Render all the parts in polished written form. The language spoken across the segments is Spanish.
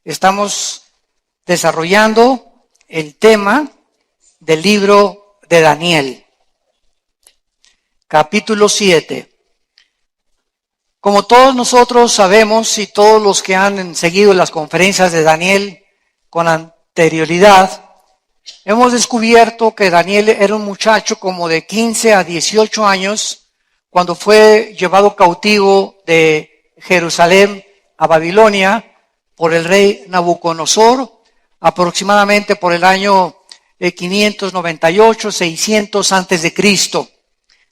Estamos desarrollando el tema del libro de Daniel, capítulo 7. Como todos nosotros sabemos y todos los que han seguido las conferencias de Daniel con anterioridad, hemos descubierto que Daniel era un muchacho como de 15 a 18 años cuando fue llevado cautivo de Jerusalén a Babilonia por el rey Nabucodonosor, aproximadamente por el año 598, 600 antes de Cristo.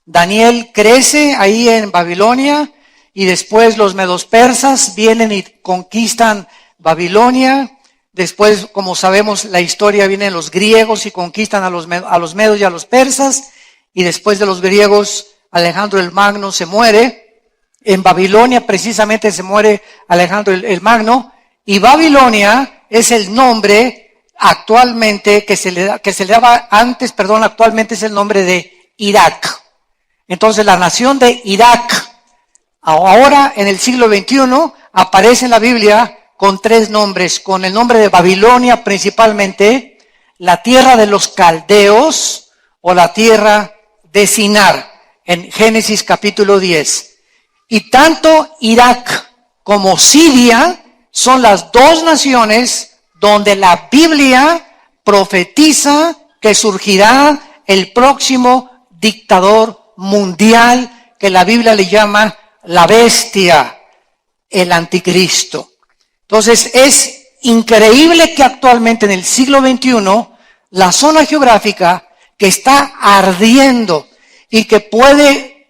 Daniel crece ahí en Babilonia y después los medos persas vienen y conquistan Babilonia. Después, como sabemos la historia, vienen los griegos y conquistan a los medos y a los persas. Y después de los griegos, Alejandro el Magno se muere. En Babilonia precisamente se muere Alejandro el Magno. Y Babilonia es el nombre actualmente que se le daba antes, actualmente es el nombre de Irak. Entonces la nación de Irak, ahora en el siglo XXI, aparece en la Biblia con tres nombres, con el nombre de Babilonia principalmente, la tierra de los caldeos o la tierra de Sinar, en Génesis capítulo 10. Y tanto Irak como Siria son las dos naciones donde la Biblia profetiza que surgirá el próximo dictador mundial que la Biblia le llama la bestia, el anticristo. Entonces es increíble que actualmente en el siglo XXI la zona geográfica que está ardiendo y que puede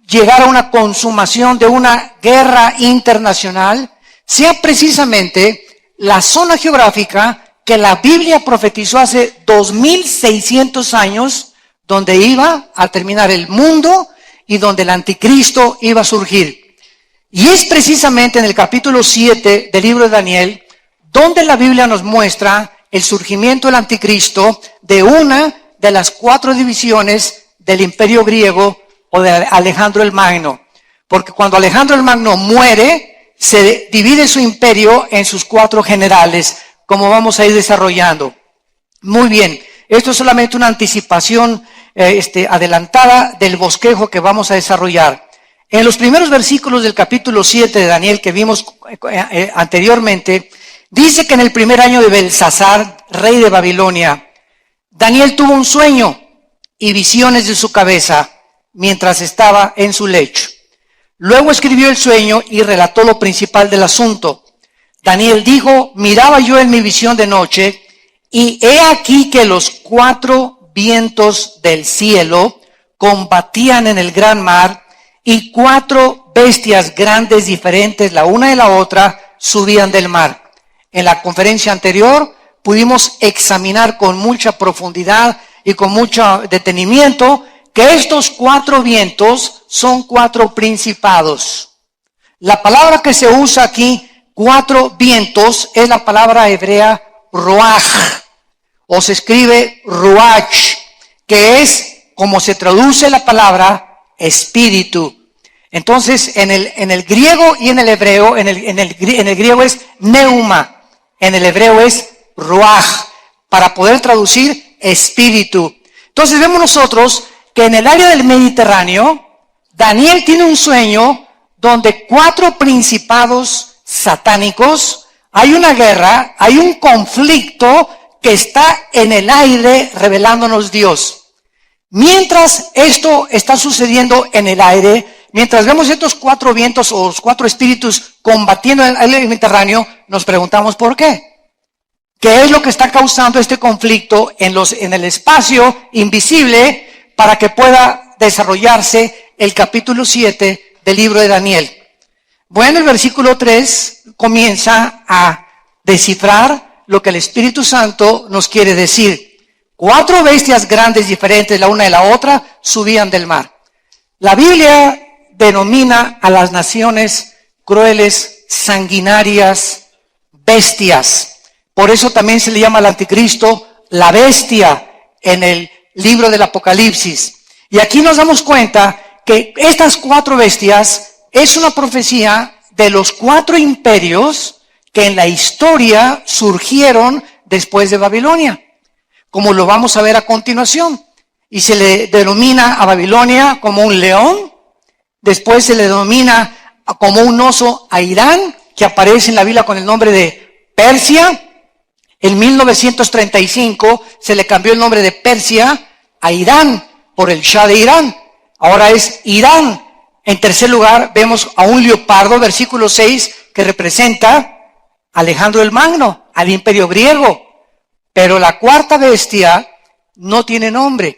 llegar a una consumación de una guerra internacional sea precisamente la zona geográfica que la Biblia profetizó hace 2600 años, donde iba a terminar el mundo y donde el anticristo iba a surgir. Y es precisamente en el capítulo 7 del libro de Daniel donde la Biblia nos muestra el surgimiento del anticristo de una de las 4 divisiones del imperio griego o de Alejandro el Magno. Porque cuando Alejandro el Magno muere, se divide su imperio en sus 4 generales, como vamos a ir desarrollando. Muy bien, esto es solamente una anticipación adelantada del bosquejo que vamos a desarrollar. En los primeros versículos del capítulo 7 de Daniel que vimos anteriormente, dice que en el primer año de Belsasar, rey de Babilonia, Daniel tuvo un sueño y visiones de su cabeza mientras estaba en su lecho. Luego escribió el sueño y relató lo principal del asunto. Daniel dijo: miraba yo en mi visión de noche, y he aquí que los 4 vientos del cielo combatían en el gran mar, y 4 bestias grandes diferentes, la una de la otra, subían del mar. En la conferencia anterior pudimos examinar con mucha profundidad y con mucho detenimiento que estos 4 vientos son 4 principados. La palabra que se usa aquí, 4 vientos, es la palabra hebrea ruach, o se escribe ruach, que es como se traduce la palabra espíritu. Entonces, en el griego y en el hebreo, en el griego es neuma, en el hebreo es ruach, para poder traducir espíritu. Entonces vemos nosotros que en el área del Mediterráneo, Daniel tiene un sueño donde 4 principados satánicos, hay una guerra, hay un conflicto que está en el aire revelándonos Dios. Mientras esto está sucediendo en el aire, mientras vemos estos 4 vientos o los 4 espíritus combatiendo en el Mediterráneo, nos preguntamos ¿por qué? ¿Qué es lo que está causando este conflicto en el espacio invisible para que pueda desarrollarse el capítulo 7 del libro de Daniel? Bueno, el versículo 3 comienza a descifrar lo que el Espíritu Santo nos quiere decir. 4 bestias grandes diferentes, la una de la otra, subían del mar. La Biblia denomina a las naciones crueles, sanguinarias, bestias. Por eso también se le llama al anticristo la bestia en el libro del Apocalipsis. Y aquí nos damos cuenta que estas 4 bestias es una profecía de los 4 imperios que en la historia surgieron después de Babilonia, como lo vamos a ver a continuación. Y se le denomina a Babilonia como un león, después se le denomina como un oso a Irán, que aparece en la Biblia con el nombre de Persia. En 1935 se le cambió el nombre de Persia a Irán por el Shah de Irán. Ahora es Irán. En tercer lugar vemos a un leopardo, versículo 6, que representa a Alejandro el Magno, al imperio griego. Pero la cuarta bestia no tiene nombre.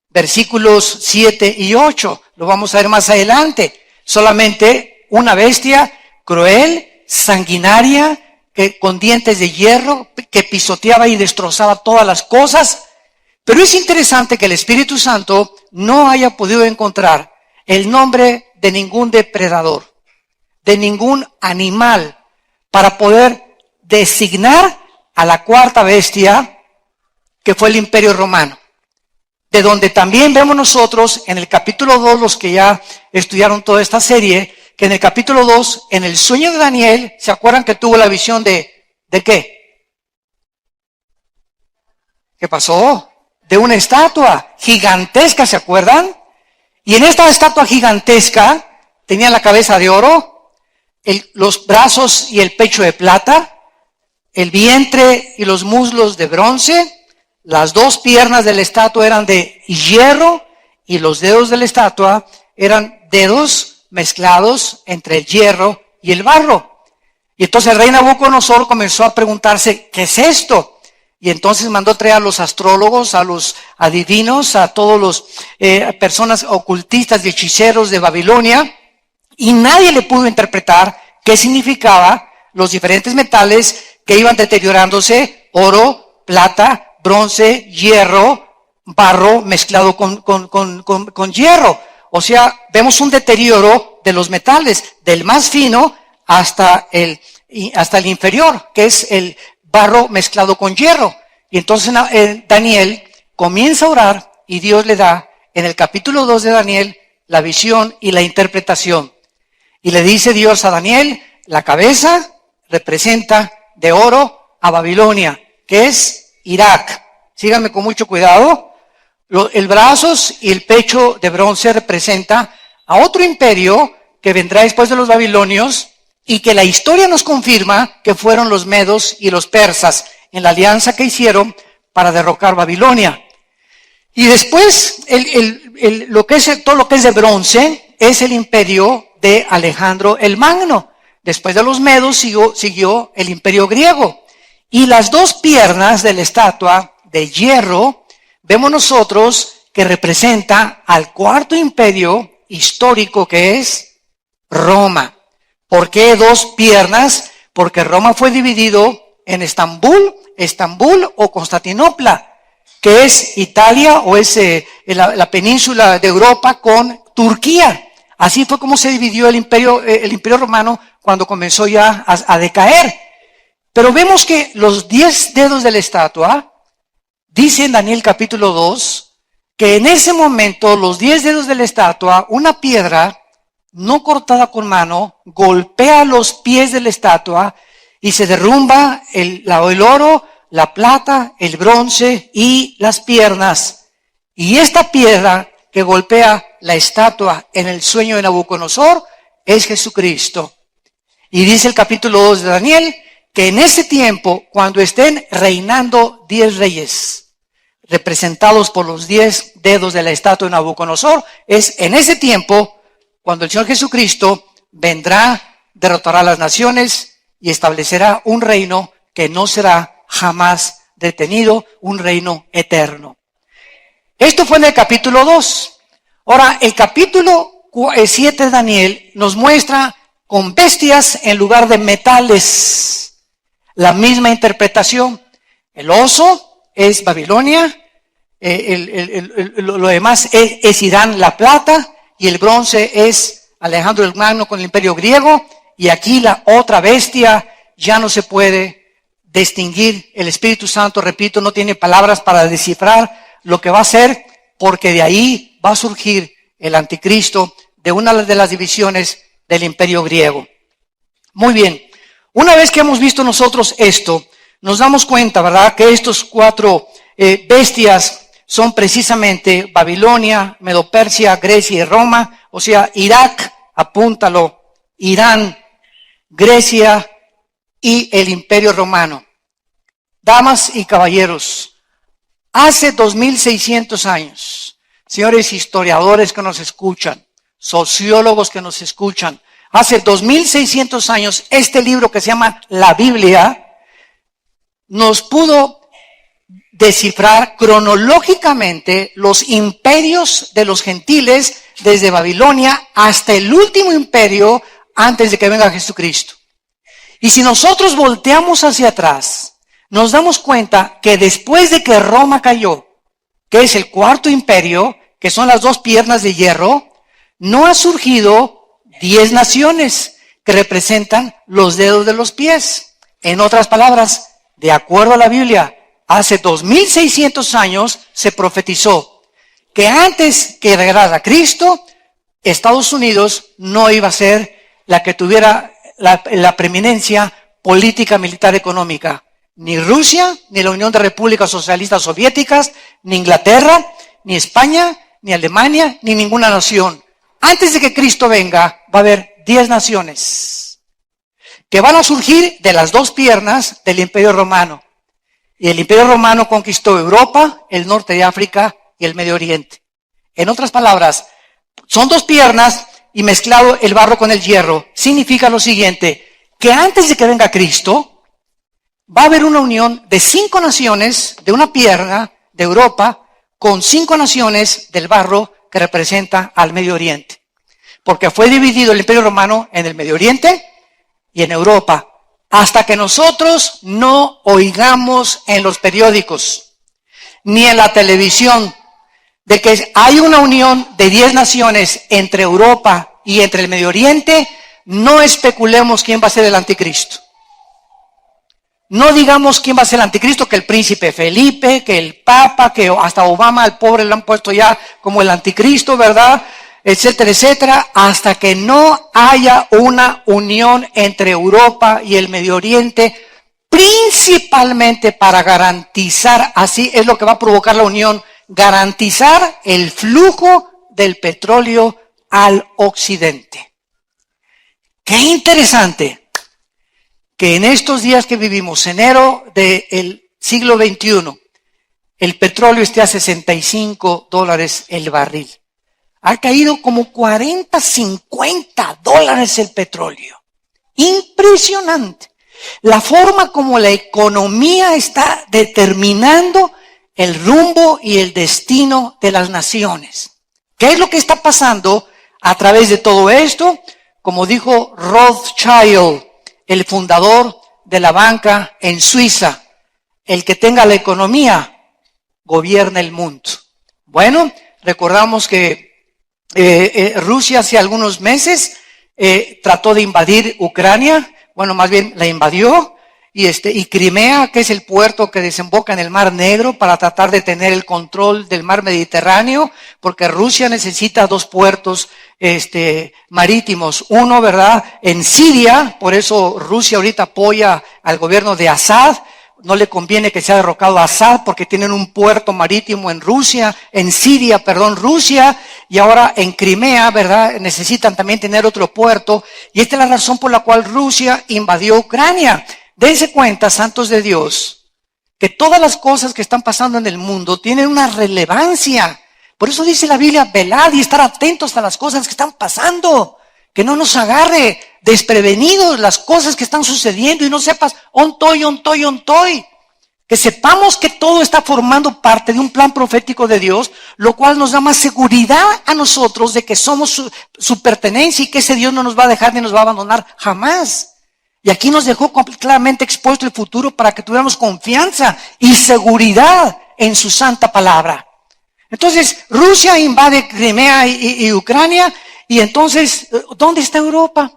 Versículos 7 y 8, lo vamos a ver más adelante. Solamente una bestia cruel, sanguinaria, que con dientes de hierro, que pisoteaba y destrozaba todas las cosas. Pero es interesante que el Espíritu Santo no haya podido encontrar el nombre de ningún depredador, de ningún animal, para poder designar a la cuarta bestia, que fue el Imperio Romano. De donde también vemos nosotros en el capítulo 2, los que ya estudiaron toda esta serie, que en el capítulo 2, en el sueño de Daniel, ¿se acuerdan que tuvo la visión de qué? ¿Qué pasó? De una estatua gigantesca, ¿se acuerdan? Y en esta estatua gigantesca tenía la cabeza de oro, los brazos y el pecho de plata, el vientre y los muslos de bronce, las dos piernas de la estatua eran de hierro y los dedos de la estatua eran dedos mezclados entre el hierro y el barro. Y entonces el rey Nabucodonosor comenzó a preguntarse, ¿qué es esto? Y entonces mandó traer a los astrólogos, a los adivinos, a todos los personas ocultistas y hechiceros de Babilonia, y nadie le pudo interpretar qué significaba los diferentes metales que iban deteriorándose: oro, plata, bronce, hierro, barro mezclado con hierro. O sea, vemos un deterioro de los metales, del más fino hasta el inferior, que es el barro mezclado con hierro. Y entonces Daniel comienza a orar y Dios le da, en el capítulo 2 de Daniel, la visión y la interpretación. Y le dice Dios a Daniel, la cabeza representa de oro a Babilonia, que es Irak. Síganme con mucho cuidado. El brazos y el pecho de bronce representa a otro imperio que vendrá después de los babilonios y que la historia nos confirma que fueron los medos y los persas en la alianza que hicieron para derrocar Babilonia. Y después todo lo que es de bronce es el imperio de Alejandro el Magno. Después de los medos siguió el imperio griego. Y las dos piernas de la estatua de hierro, vemos nosotros que representa al cuarto imperio histórico, que es Roma. ¿Por qué dos piernas? Porque Roma fue dividido en Estambul o Constantinopla, que es Italia o es la península de Europa con Turquía. Así fue como se dividió el imperio romano cuando comenzó ya a decaer. Pero vemos que los 10 dedos de la estatua, dice en Daniel capítulo 2, que en ese momento los 10 dedos de la estatua, una piedra no cortada con mano, golpea los pies de la estatua y se derrumba el oro, la plata, el bronce y las piernas. Y esta piedra que golpea la estatua en el sueño de Nabucodonosor es Jesucristo. Y dice el capítulo 2 de Daniel que en ese tiempo, cuando estén reinando 10 reyes, representados por los 10 dedos de la estatua de Nabucodonosor, es en ese tiempo cuando el Señor Jesucristo vendrá, derrotará a las naciones y establecerá un reino que no será jamás detenido, un reino eterno. Esto fue en el capítulo 2. Ahora, el capítulo 7 de Daniel nos muestra con bestias en lugar de metales. La misma interpretación. El oso es Babilonia, lo demás es Irán, la plata, y el bronce es Alejandro el Magno con el imperio griego, y aquí la otra bestia ya no se puede distinguir. El Espíritu Santo, repito, no tiene palabras para descifrar lo que va a ser, porque de ahí va a surgir el anticristo de una de las divisiones del imperio griego. Muy bien. Una vez que hemos visto nosotros esto, nos damos cuenta, ¿verdad?, que estos cuatro bestias son precisamente Babilonia, Medo-Persia, Grecia y Roma. O sea, Irak, apúntalo, Irán, Grecia y el Imperio Romano. Damas y caballeros, hace 2600 años, señores historiadores que nos escuchan, sociólogos que nos escuchan, hace 2600 años, este libro que se llama la Biblia nos pudo descifrar cronológicamente los imperios de los gentiles desde Babilonia hasta el último imperio antes de que venga Jesucristo. Y si nosotros volteamos hacia atrás, nos damos cuenta que después de que Roma cayó, que es el cuarto imperio, que son las dos piernas de hierro, no ha surgido 10 naciones que representan los dedos de los pies. En otras palabras, de acuerdo a la Biblia, hace 2600 años se profetizó que antes que llegara Cristo, Estados Unidos no iba a ser la que tuviera la preeminencia política, militar, económica. Ni Rusia, ni la Unión de Repúblicas Socialistas Soviéticas, ni Inglaterra, ni España, ni Alemania, ni ninguna nación. Antes de que Cristo venga, va a haber 10 naciones que van a surgir de las dos piernas del Imperio Romano. Y el Imperio Romano conquistó Europa, el norte de África y el Medio Oriente. En otras palabras, son dos piernas y mezclado el barro con el hierro. Significa lo siguiente, que antes de que venga Cristo, va a haber una unión de 5 naciones de una pierna de Europa con 5 naciones del barro que representa al Medio Oriente. Porque fue dividido el Imperio Romano en el Medio Oriente y en Europa. Hasta que nosotros no oigamos en los periódicos, ni en la televisión, de que hay una unión de 10 naciones entre Europa y entre el Medio Oriente, no especulemos quién va a ser el anticristo. No digamos quién va a ser el anticristo, que el príncipe Felipe, que el Papa, que hasta Obama al pobre le han puesto ya como el anticristo, ¿verdad?, etcétera, etcétera, hasta que no haya una unión entre Europa y el Medio Oriente, principalmente para garantizar, así es lo que va a provocar la unión, garantizar el flujo del petróleo al occidente. Qué interesante que en estos días que vivimos, enero del siglo XXI, el petróleo esté a $65 el barril. Ha caído como 40, 50 dólares el petróleo. Impresionante. La forma como la economía está determinando el rumbo y el destino de las naciones. ¿Qué es lo que está pasando a través de todo esto? Como dijo Rothschild, el fundador de la banca en Suiza, el que tenga la economía gobierna el mundo. Bueno, recordamos que Rusia hace algunos meses trató de invadir Ucrania, bueno, más bien la invadió, y Crimea, que es el puerto que desemboca en el Mar Negro, para tratar de tener el control del mar Mediterráneo, porque Rusia necesita 2 puertos marítimos. Uno, ¿verdad?, en Siria, por eso Rusia ahorita apoya al gobierno de Assad. No le conviene que sea derrocado a Assad porque tienen un puerto marítimo en Siria, Rusia, y ahora en Crimea, ¿verdad?, necesitan también tener otro puerto, y esta es la razón por la cual Rusia invadió Ucrania. Dense cuenta, santos de Dios, que todas las cosas que están pasando en el mundo tienen una relevancia. Por eso dice la Biblia, velad y estar atentos a las cosas que están pasando, que no nos agarre desprevenidos las cosas que están sucediendo y no sepas, ontoy. Que sepamos que todo está formando parte de un plan profético de Dios, lo cual nos da más seguridad a nosotros de que somos su pertenencia y que ese Dios no nos va a dejar ni nos va a abandonar jamás. Y aquí nos dejó claramente expuesto el futuro para que tuviéramos confianza y seguridad en su santa palabra. Entonces, Rusia invade Crimea y Ucrania, y entonces, ¿dónde está Europa?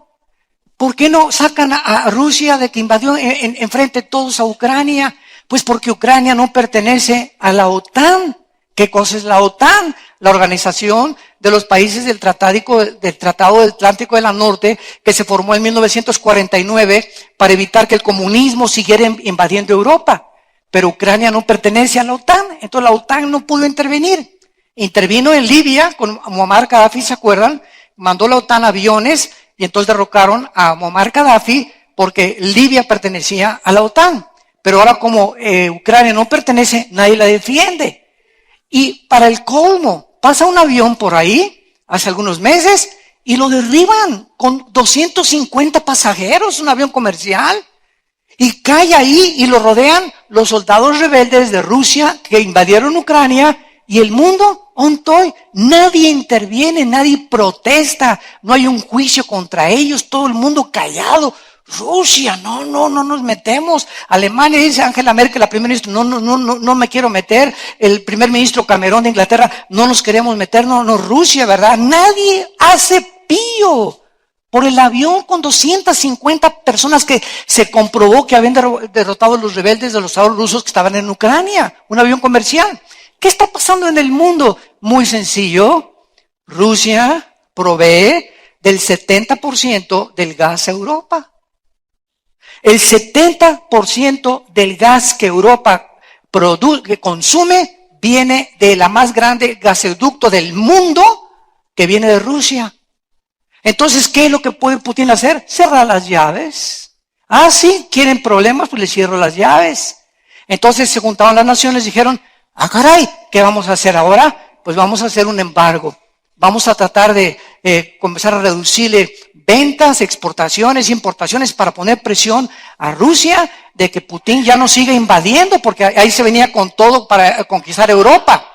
¿Por qué no sacan a Rusia de que invadió enfrente todos a Ucrania? Pues porque Ucrania no pertenece a la OTAN, ¿Qué cosa es la OTAN? La Organización de los Países del Tratado del Atlántico del Norte, que se formó en 1949 para evitar que el comunismo siguiera invadiendo Europa. Pero Ucrania no pertenece a la OTAN, entonces la OTAN no pudo intervenir. Intervino en Libia con Muammar Gaddafi, ¿se acuerdan? Mandó la OTAN aviones y entonces derrocaron a Muammar Gaddafi porque Libia pertenecía a la OTAN. Pero ahora como Ucrania no pertenece, nadie la defiende. Y para el colmo, pasa un avión por ahí hace algunos meses y lo derriban con 250 pasajeros, un avión comercial. Y cae ahí y lo rodean los soldados rebeldes de Rusia que invadieron Ucrania y el mundo, ontoy, nadie interviene, nadie protesta, no hay un juicio contra ellos, todo el mundo callado. Rusia, no nos metemos. Alemania, dice Angela Merkel, la primera ministra, no me quiero meter. El primer ministro Cameron de Inglaterra, no nos queremos meter, no, Rusia, ¿verdad? Nadie hace pío por el avión con 250 personas que se comprobó que habían derrotado a los rebeldes de los estados rusos que estaban en Ucrania, un avión comercial. ¿Qué está pasando en el mundo? Muy sencillo. Rusia provee del 70% del gas a Europa. El 70% del gas que Europa que consume viene de la más grande gasoducto del mundo que viene de Rusia. Entonces, ¿qué es lo que puede Putin hacer? Cerrar las llaves. Ah, sí, quieren problemas, pues les cierro las llaves. Entonces se juntaron las naciones y dijeron, ah, caray, ¿qué vamos a hacer ahora? Pues vamos a hacer un embargo. Vamos a tratar de comenzar a reducirle ventas, exportaciones, importaciones para poner presión a Rusia de que Putin ya no siga invadiendo, porque ahí se venía con todo para conquistar Europa.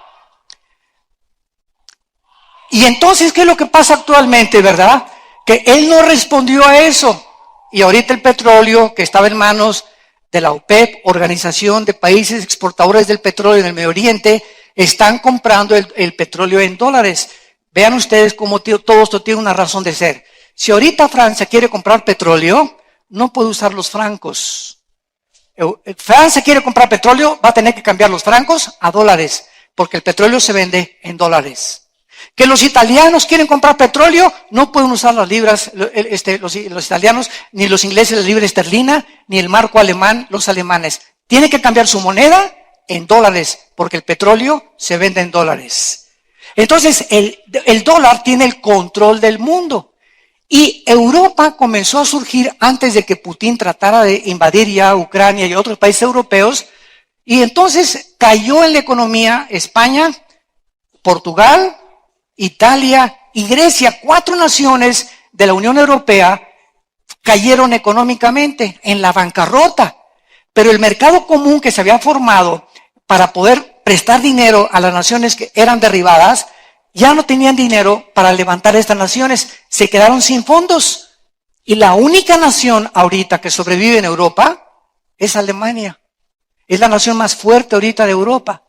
Y entonces, ¿qué es lo que pasa actualmente, verdad? Que él no respondió a eso. Y ahorita el petróleo que estaba en manos de la OPEP, Organización de Países Exportadores del Petróleo en el Medio Oriente, están comprando el petróleo en dólares. Vean ustedes cómo todo esto tiene una razón de ser. Si ahorita Francia quiere comprar petróleo, no puede usar los francos. Francia quiere comprar petróleo, va a tener que cambiar los francos a dólares, porque el petróleo se vende en dólares. Que los italianos quieren comprar petróleo, no pueden usar las libras, los italianos, ni los ingleses la libra esterlina, ni el marco alemán, los alemanes. Tienen que cambiar su moneda en dólares, porque el petróleo se vende en dólares. Entonces, el dólar tiene el control del mundo. Y Europa comenzó a surgir antes de que Putin tratara de invadir ya Ucrania y otros países europeos. Y entonces cayó en la economía España, Portugal, Italia y Grecia. 4 naciones de la Unión Europea cayeron económicamente en la bancarrota. Pero el mercado común que se había formado para poder prestar dinero a las naciones que eran derribadas, ya no tenían dinero para levantar estas naciones, se quedaron sin fondos. Y la única nación ahorita que sobrevive en Europa es Alemania. Es la nación más fuerte ahorita de Europa.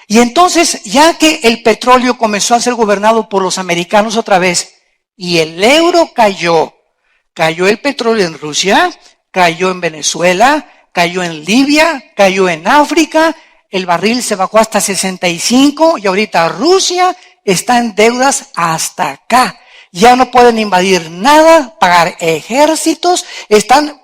Y entonces, ya que el petróleo comenzó a ser gobernado por los americanos otra vez, y el euro cayó el petróleo en Rusia, cayó en Venezuela, cayó en Libia, cayó en África, el barril se bajó hasta 65 y ahorita Rusia está en deudas hasta acá. Ya no pueden invadir nada, pagar ejércitos,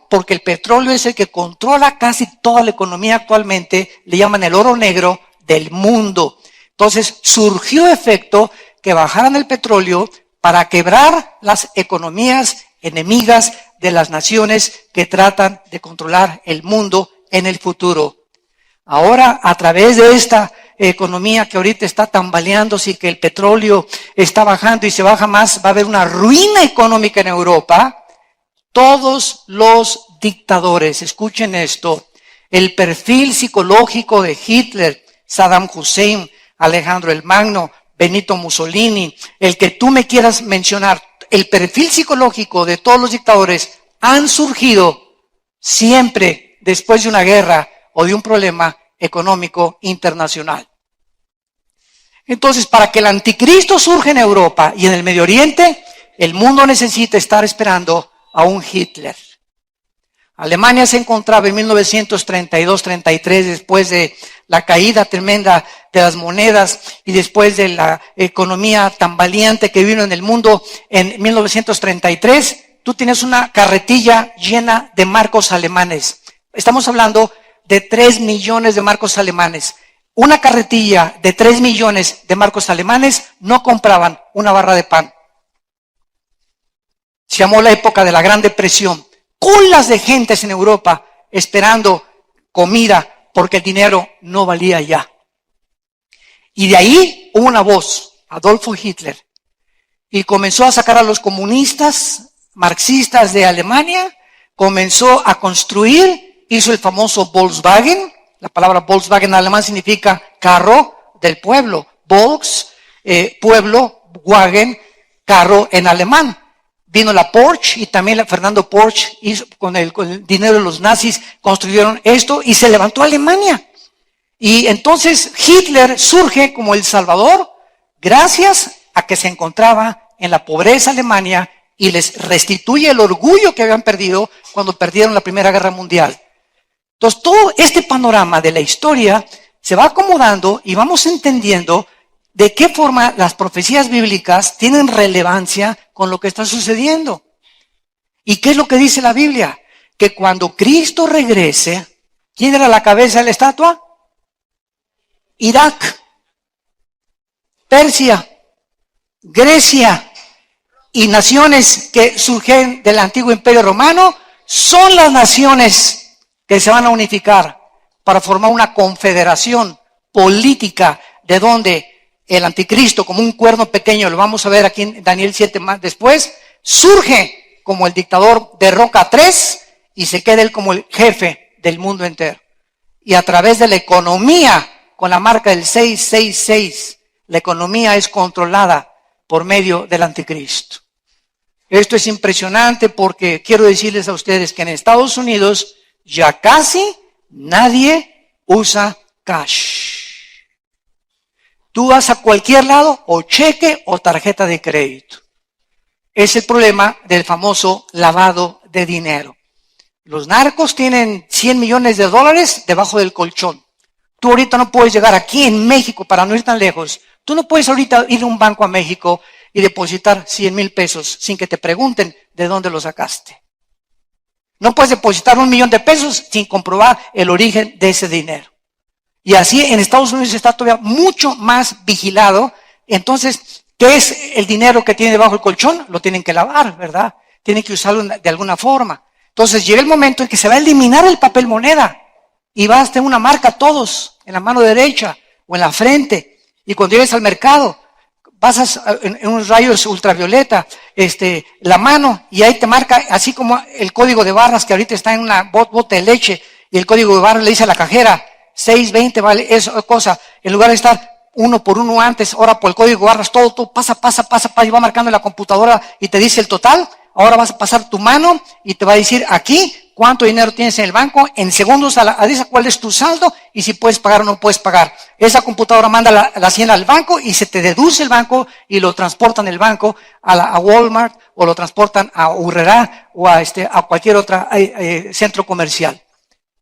porque el petróleo es el que controla casi toda la economía actualmente, le llaman el oro negro del mundo. Entonces surgió efecto que bajaran el petróleo para quebrar las economías enemigas de las naciones que tratan de controlar el mundo en el futuro. Ahora, a través de esta economía que ahorita está tambaleándose y que el petróleo está bajando y se baja más, va a haber una ruina económica en Europa. Todos los dictadores, escuchen esto, el perfil psicológico de Hitler, Saddam Hussein, Alejandro el Magno, Benito Mussolini, el que tú me quieras mencionar, el perfil psicológico de todos los dictadores han surgido siempre después de una guerra o de un problema económico internacional. Entonces, para que el anticristo surja en Europa y en el Medio Oriente, el mundo necesita estar esperando a un Hitler. Alemania se encontraba en 1932-33, después de la caída tremenda de las monedas y después de la economía tambaleante que vino en el mundo en 1933, tú tienes una carretilla llena de marcos alemanes. Estamos hablando de 3 millones de marcos alemanes. Una carretilla de 3 millones de marcos alemanes no compraban una barra de pan. Se llamó la época de la Gran Depresión. Colas de gentes en Europa esperando comida porque el dinero no valía ya. Y de ahí hubo una voz, Adolfo Hitler, y comenzó a sacar a los comunistas, marxistas de Alemania, comenzó a construir, hizo el famoso Volkswagen. La palabra Volkswagen en alemán significa carro del pueblo. Volks, pueblo, Wagen, carro en alemán. Vino la Porsche y también Fernando Porsche hizo, con el dinero de los nazis construyeron esto y se levantó Alemania. Y entonces Hitler surge como el salvador gracias a que se encontraba en la pobreza Alemania y les restituye el orgullo que habían perdido cuando perdieron la Primera Guerra Mundial. Entonces todo este panorama de la historia se va acomodando y vamos entendiendo de qué forma las profecías bíblicas tienen relevancia con lo que está sucediendo. ¿Y qué es lo que dice la Biblia? Que cuando Cristo regrese, ¿quién era la cabeza de la estatua? Irak, Persia, Grecia y naciones que surgen del antiguo imperio romano son las naciones que se van a unificar para formar una confederación política de donde el anticristo, como un cuerno pequeño, lo vamos a ver aquí en Daniel 7 más después, surge como el dictador, derroca a 3 y se queda él como el jefe del mundo entero. Y a través de la economía, con la marca del 666, la economía es controlada por medio del anticristo. Esto es impresionante porque quiero decirles a ustedes que en Estados Unidos ya casi nadie usa cash. Tú vas a cualquier lado, o cheque o tarjeta de crédito. Es el problema del famoso lavado de dinero. Los narcos tienen 100 millones de dólares debajo del colchón. Tú ahorita no puedes llegar aquí en México, para no ir tan lejos. Tú no puedes ahorita ir a un banco a México y depositar 100,000 pesos sin que te pregunten de dónde lo sacaste. No puedes depositar 1,000,000 de pesos sin comprobar el origen de ese dinero. Y así en Estados Unidos está todavía mucho más vigilado. Entonces, ¿qué es el dinero que tiene debajo del colchón? Lo tienen que lavar, ¿verdad? Tienen que usarlo de alguna forma. Entonces llega el momento en que se va a eliminar el papel moneda y vas a tener una marca todos en la mano derecha o en la frente. Y cuando llegues al mercado, pasas en unos rayos ultravioleta la mano y ahí te marca, así como el código de barras que ahorita está en una bota de leche y el código de barras le dice a la cajera, 620 vale esa cosa, en lugar de estar uno por uno antes, ahora por el código barras, todo pasa, y va marcando en la computadora y te dice el total. Ahora vas a pasar tu mano y te va a decir aquí cuánto dinero tienes en el banco, en segundos dice cuál es tu saldo y si puedes pagar o no puedes pagar. Esa computadora manda la hacienda al banco y se te deduce el banco y lo transportan el banco a Walmart o lo transportan a Urrera o a cualquier otro centro comercial.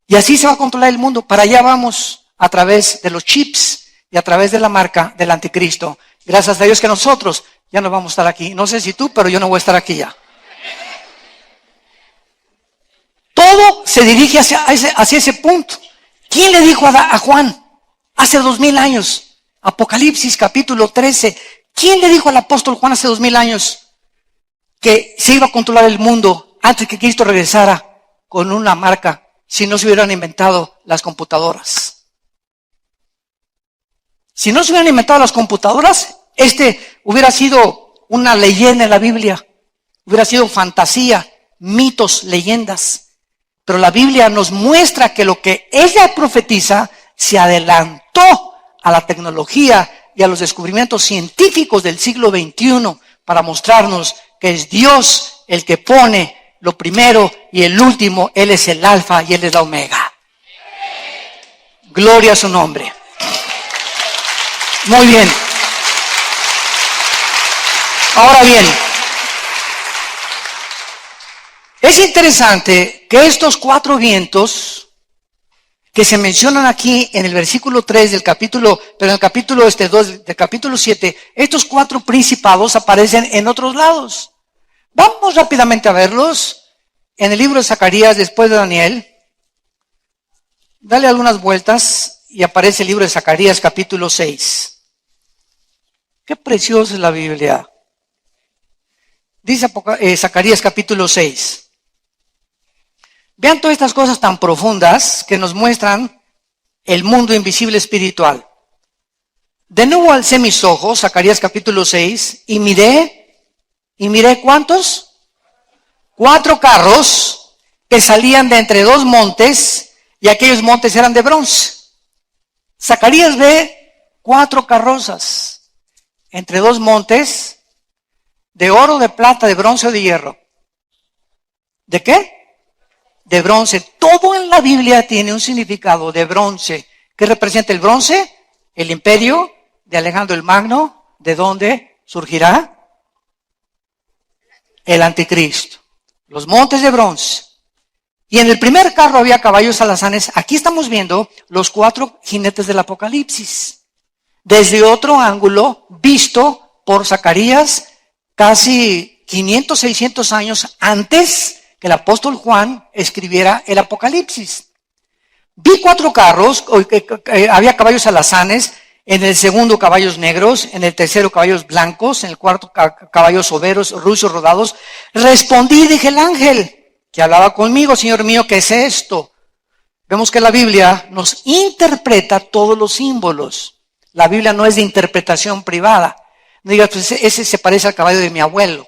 Y así se va a controlar el mundo. Para allá vamos a través de los chips y a través de la marca del anticristo. Gracias a Dios que nosotros ya no vamos a estar aquí. No sé si tú, pero yo no voy a estar aquí ya. Todo se dirige hacia ese punto. ¿Quién le dijo a Juan hace 2000 años? Apocalipsis capítulo 13. ¿Quién le dijo al apóstol Juan hace 2000 años que se iba a controlar el mundo antes que Cristo regresara con una marca? Si no se hubieran inventado las computadoras. Si no se hubieran inventado las computadoras, hubiera sido una leyenda en la Biblia. Hubiera sido fantasía, mitos, leyendas. Pero la Biblia nos muestra que lo que ella profetiza se adelantó a la tecnología y a los descubrimientos científicos del siglo XXI para mostrarnos que es Dios el que pone lo primero y el último. Él es el alfa y Él es la omega. Gloria a su nombre. Muy bien. Ahora bien, Es interesante que estos 4 vientos que se mencionan aquí en el versículo 3 del capítulo, pero en el capítulo 2 del capítulo 7, estos 4 principados aparecen en otros lados. Vamos rápidamente a verlos en el libro de Zacarías después de Daniel. Dale algunas vueltas y aparece el libro de Zacarías capítulo 6. Qué preciosa es la Biblia. Dice Zacarías capítulo 6. Vean todas estas cosas tan profundas que nos muestran el mundo invisible espiritual. De nuevo alcé mis ojos, Zacarías capítulo 6, y miré ¿cuántos? 4 carros que salían de entre 2 montes, y aquellos montes eran de bronce. Zacarías ve 4 carrozas entre 2 montes, de oro, de plata, de bronce o de hierro. ¿De qué? De bronce. Todo en la Biblia tiene un significado de bronce. ¿Qué representa el bronce? El imperio de Alejandro el Magno. ¿De dónde surgirá? El anticristo. Los montes de bronce. Y en el primer carro había caballos alazanes. Aquí estamos viendo los 4 jinetes del Apocalipsis. Desde otro ángulo, visto por Zacarías casi 500, 600 años antes que el apóstol Juan escribiera el Apocalipsis. Vi 4 carros, había caballos alazanes, en el segundo caballos negros, en el tercero caballos blancos, en el cuarto caballos overos, ruidos rodados. Respondí y dije, el ángel que hablaba conmigo, Señor mío, ¿qué es esto? Vemos que la Biblia nos interpreta todos los símbolos. La Biblia no es de interpretación privada. No digas, pues ese se parece al caballo de mi abuelo.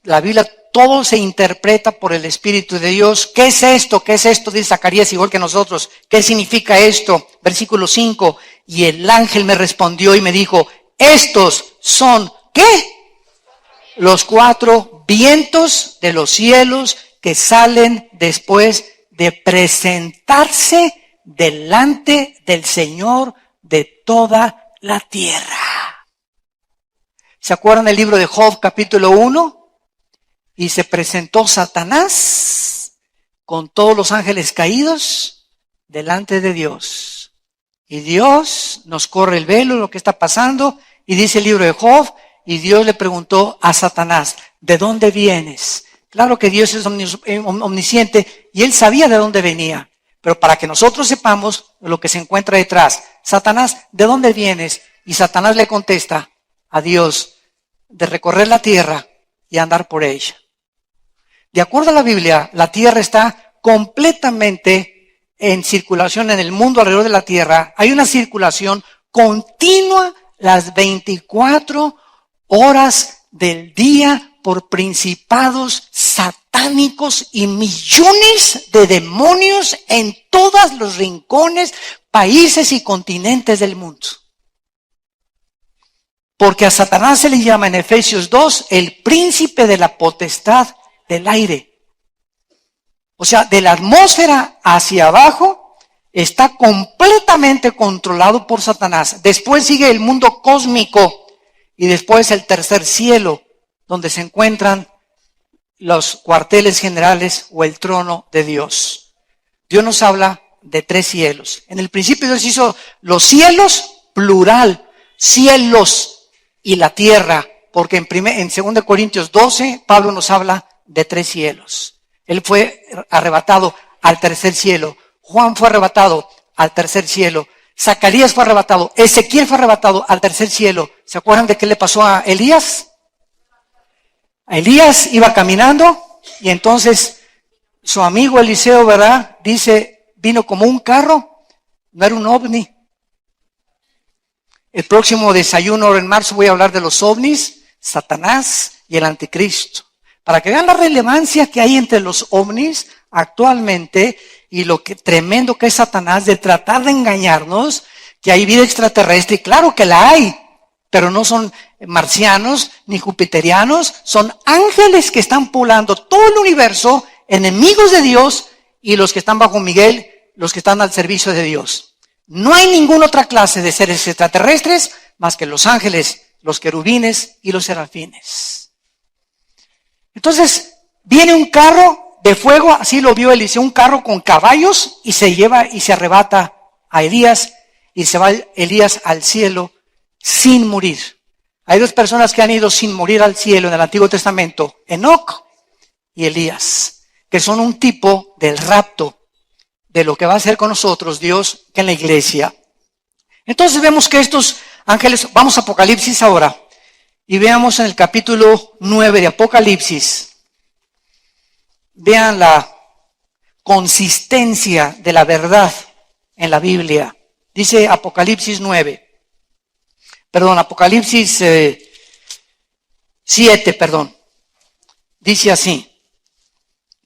La Biblia todo se interpreta por el Espíritu de Dios. ¿Qué es esto? ¿Qué es esto? Dice Zacarías igual que nosotros. ¿Qué significa esto? Versículo 5. Y el ángel me respondió y me dijo, estos son, ¿qué? Los 4 vientos de los cielos que salen después de presentarse delante del Señor de toda la tierra. ¿Se acuerdan del libro de Job capítulo 1? Y se presentó Satanás con todos los ángeles caídos delante de Dios. Y Dios nos corre el velo, lo que está pasando, y dice el libro de Job, y Dios le preguntó a Satanás, ¿de dónde vienes? Claro que Dios es omnisciente, y él sabía de dónde venía, pero para que nosotros sepamos lo que se encuentra detrás. Satanás, ¿de dónde vienes? Y Satanás le contesta a Dios, de recorrer la tierra y andar por ella. De acuerdo a la Biblia, la tierra está completamente en circulación en el mundo alrededor de la tierra. Hay una circulación continua las 24 horas del día por principados satánicos y millones de demonios en todos los rincones, países y continentes del mundo. Porque a Satanás se le llama en Efesios 2 el príncipe de la potestad del aire. O sea, de la atmósfera hacia abajo está completamente controlado por Satanás. Después sigue el mundo cósmico y después el tercer cielo, donde se encuentran los cuarteles generales o el trono de Dios. Dios nos habla de 3 cielos. En el principio Dios hizo los cielos, plural, cielos y la tierra, porque en 2 Corintios 12, Pablo nos habla de 3 cielos. Él fue arrebatado al tercer cielo. Juan fue arrebatado al tercer cielo. Zacarías fue arrebatado. Ezequiel fue arrebatado al tercer cielo. ¿Se acuerdan de qué le pasó a Elías? A Elías iba caminando y entonces su amigo Eliseo, ¿verdad? Dice, vino como un carro, no era un ovni. El próximo desayuno en marzo voy a hablar de los ovnis, Satanás y el anticristo. Para que vean la relevancia que hay entre los ovnis actualmente y lo que tremendo que es Satanás de tratar de engañarnos, que hay vida extraterrestre, y claro que la hay, pero no son marcianos ni jupiterianos, son ángeles que están poblando todo el universo, enemigos de Dios y los que están bajo Miguel, los que están al servicio de Dios. No hay ninguna otra clase de seres extraterrestres más que los ángeles, los querubines y los serafines. Entonces, viene un carro de fuego, así lo vio Eliseo, un carro con caballos, y se lleva y se arrebata a Elías, y se va Elías al cielo sin morir. Hay dos personas que han ido sin morir al cielo en el Antiguo Testamento, Enoc y Elías, que son un tipo del rapto, de lo que va a hacer con nosotros Dios en la iglesia. Entonces vemos que estos ángeles, vamos a Apocalipsis ahora, y veamos en el capítulo 9 de Apocalipsis, vean la consistencia de la verdad en la Biblia. Dice Apocalipsis 7, dice así: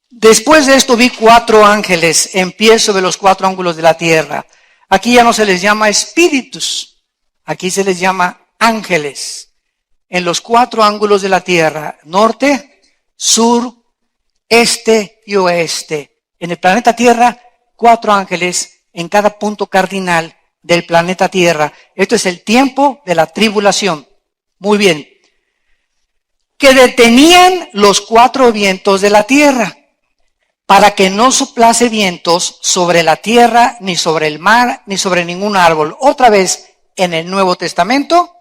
después de esto vi 4 ángeles en pie sobre los 4 ángulos de la tierra. Aquí ya no se les llama espíritus, aquí se les llama ángeles. En los 4 ángulos de la tierra, norte, sur, este y oeste. En el planeta Tierra, 4 ángeles en cada punto cardinal del planeta Tierra. Esto es el tiempo de la tribulación. Muy bien. Que detenían los 4 vientos de la tierra, para que no soplase vientos sobre la tierra, ni sobre el mar, ni sobre ningún árbol. Otra vez, en el Nuevo Testamento,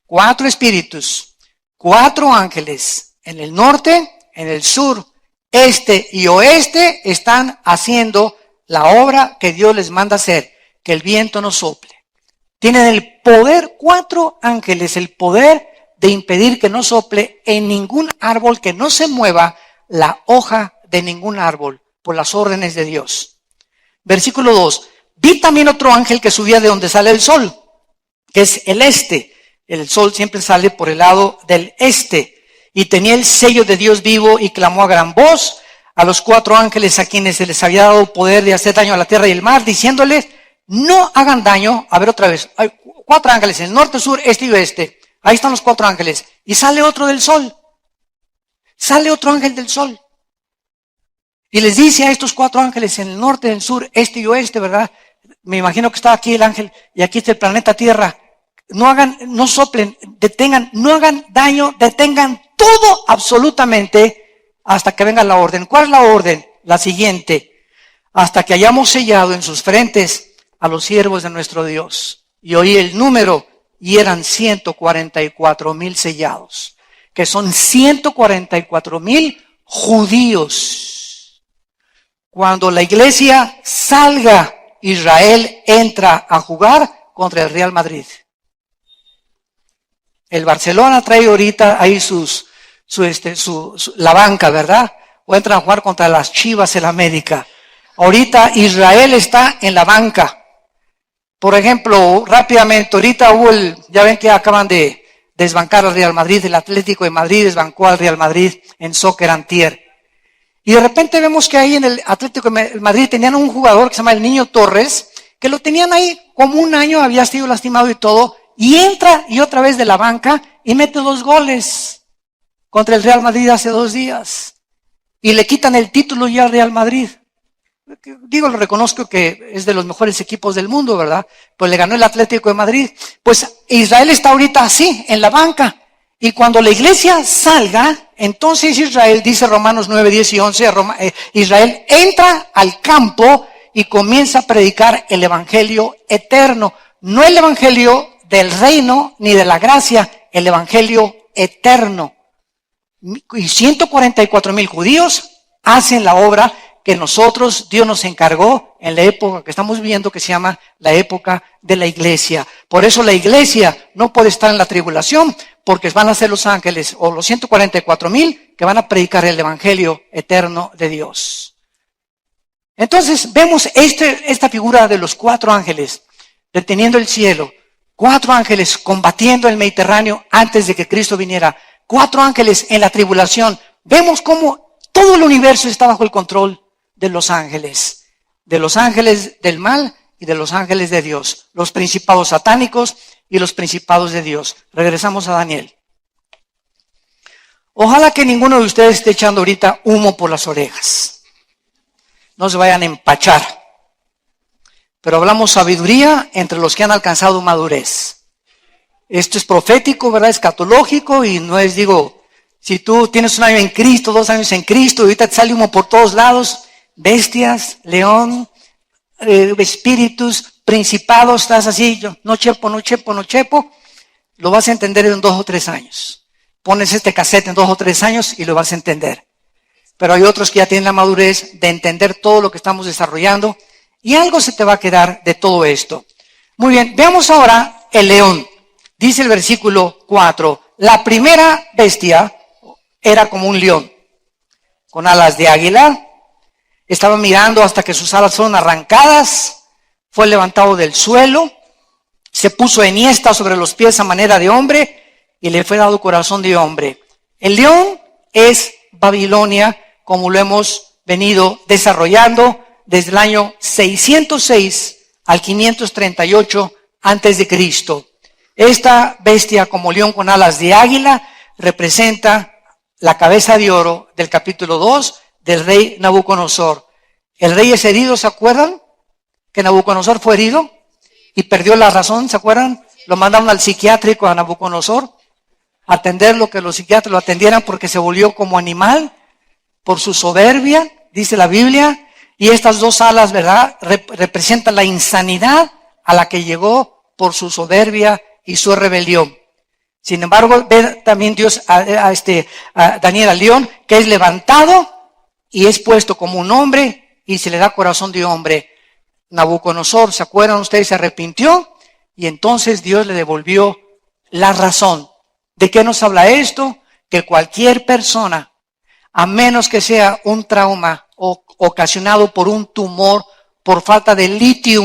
4 espíritus, 4 ángeles, en el norte, en el sur, este y oeste, están haciendo la obra que Dios les manda hacer, que el viento no sople. Tienen el poder, 4 ángeles, el poder de impedir que no sople en ningún árbol, que no se mueva la hoja de ningún árbol por las órdenes de Dios. Versículo 2. Vi también otro ángel que subía de donde sale el sol, que es el este. El sol siempre sale por el lado del este. Y tenía el sello de Dios vivo y clamó a gran voz a los 4 ángeles a quienes se les había dado poder de hacer daño a la tierra y el mar, diciéndoles, no hagan daño. A ver otra vez, hay 4 ángeles en el norte, sur, este y oeste. Ahí están los 4 ángeles. Y sale otro del sol. Sale otro ángel del sol. Y les dice a estos 4 ángeles en el norte, en el sur, este y oeste, ¿verdad? Me imagino que está aquí el ángel y aquí está el planeta Tierra. No hagan, no soplen, detengan, no hagan daño, detengan todo absolutamente hasta que venga la orden. ¿Cuál es la orden? La siguiente: hasta que hayamos sellado en sus frentes a los siervos de nuestro Dios. Y oí el número y eran 144,000 sellados, que son 144,000 judíos. Cuando la iglesia salga, Israel entra a jugar contra el Real Madrid. El Barcelona trae ahorita ahí la banca, ¿verdad? O entran a jugar contra las Chivas en América. Ahorita Israel está en la banca. Por ejemplo, rápidamente, ahorita ya ven que acaban de desbancar al Real Madrid, el Atlético de Madrid desbancó al Real Madrid en soccer antier. Y de repente vemos que ahí en el Atlético de Madrid tenían un jugador que se llama el Niño Torres, que lo tenían ahí como un año, había sido lastimado y todo, y entra y otra vez de la banca y mete 2 goles contra el Real Madrid hace 2 días. Y le quitan el título ya al Real Madrid. Digo, lo reconozco que es de los mejores equipos del mundo, ¿verdad? Pues le ganó el Atlético de Madrid. Pues Israel está ahorita así, en la banca. Y cuando la iglesia salga, entonces Israel, dice Romanos 9, 10 y 11, Israel entra al campo y comienza a predicar el evangelio eterno. No el evangelio del reino ni de la gracia, el evangelio eterno. Y 144,000 judíos hacen la obra que Dios nos encargó en la época que estamos viviendo, que se llama la época de la iglesia. Por eso la iglesia no puede estar en la tribulación, porque van a ser los ángeles o los 144,000 que van a predicar el evangelio eterno de Dios. Entonces vemos esta figura de los 4 ángeles deteniendo el cielo, 4 ángeles combatiendo el Mediterráneo antes de que Cristo viniera, 4 ángeles en la tribulación. Vemos cómo todo el universo está bajo el control de los ángeles del mal y de los ángeles de Dios, los principados satánicos y los principados de Dios. Regresamos a Daniel. Ojalá que ninguno de ustedes esté echando ahorita humo por las orejas. No se vayan a empachar. Pero hablamos sabiduría entre los que han alcanzado madurez. Esto es profético, ¿verdad? Escatológico y no es, Si tú tienes 1 año en Cristo, 2 años en Cristo, y ahorita te sale humo por todos lados, bestias, león, espíritus, principados, estás así, yo, no chepo, lo vas a entender en 2 o 3 años. Pones este cassette en 2 o 3 años y lo vas a entender. Pero hay otros que ya tienen la madurez de entender todo lo que estamos desarrollando y algo se te va a quedar de todo esto. Muy bien, veamos ahora el león. Dice el versículo 4, la primera bestia era como un león, con alas de águila. Estaba mirando hasta que sus alas fueron arrancadas, fue levantado del suelo, se puso enhiesta sobre los pies a manera de hombre y le fue dado corazón de hombre. El león es Babilonia, como lo hemos venido desarrollando desde el año 606 al 538 antes de Cristo. Esta bestia como león con alas de águila representa la cabeza de oro del capítulo 2 del rey Nabucodonosor. El rey es herido, ¿se acuerdan? Que Nabucodonosor fue herido y perdió la razón, ¿se acuerdan? Lo mandaron al psiquiátrico a Nabucodonosor a atender lo que los psiquiatras lo atendieran porque se volvió como animal por su soberbia, dice la Biblia. Y estas 2 alas, ¿verdad?, representan la insanidad a la que llegó por su soberbia y su rebelión. Sin embargo, ve también Dios a Daniel al león, que es levantado y es puesto como un hombre y se le da corazón de hombre. Nabucodonosor, ¿se acuerdan ustedes? Se arrepintió y entonces Dios le devolvió la razón. ¿De qué nos habla esto? Que cualquier persona, a menos que sea un trauma ocasionado por un tumor, por falta de litio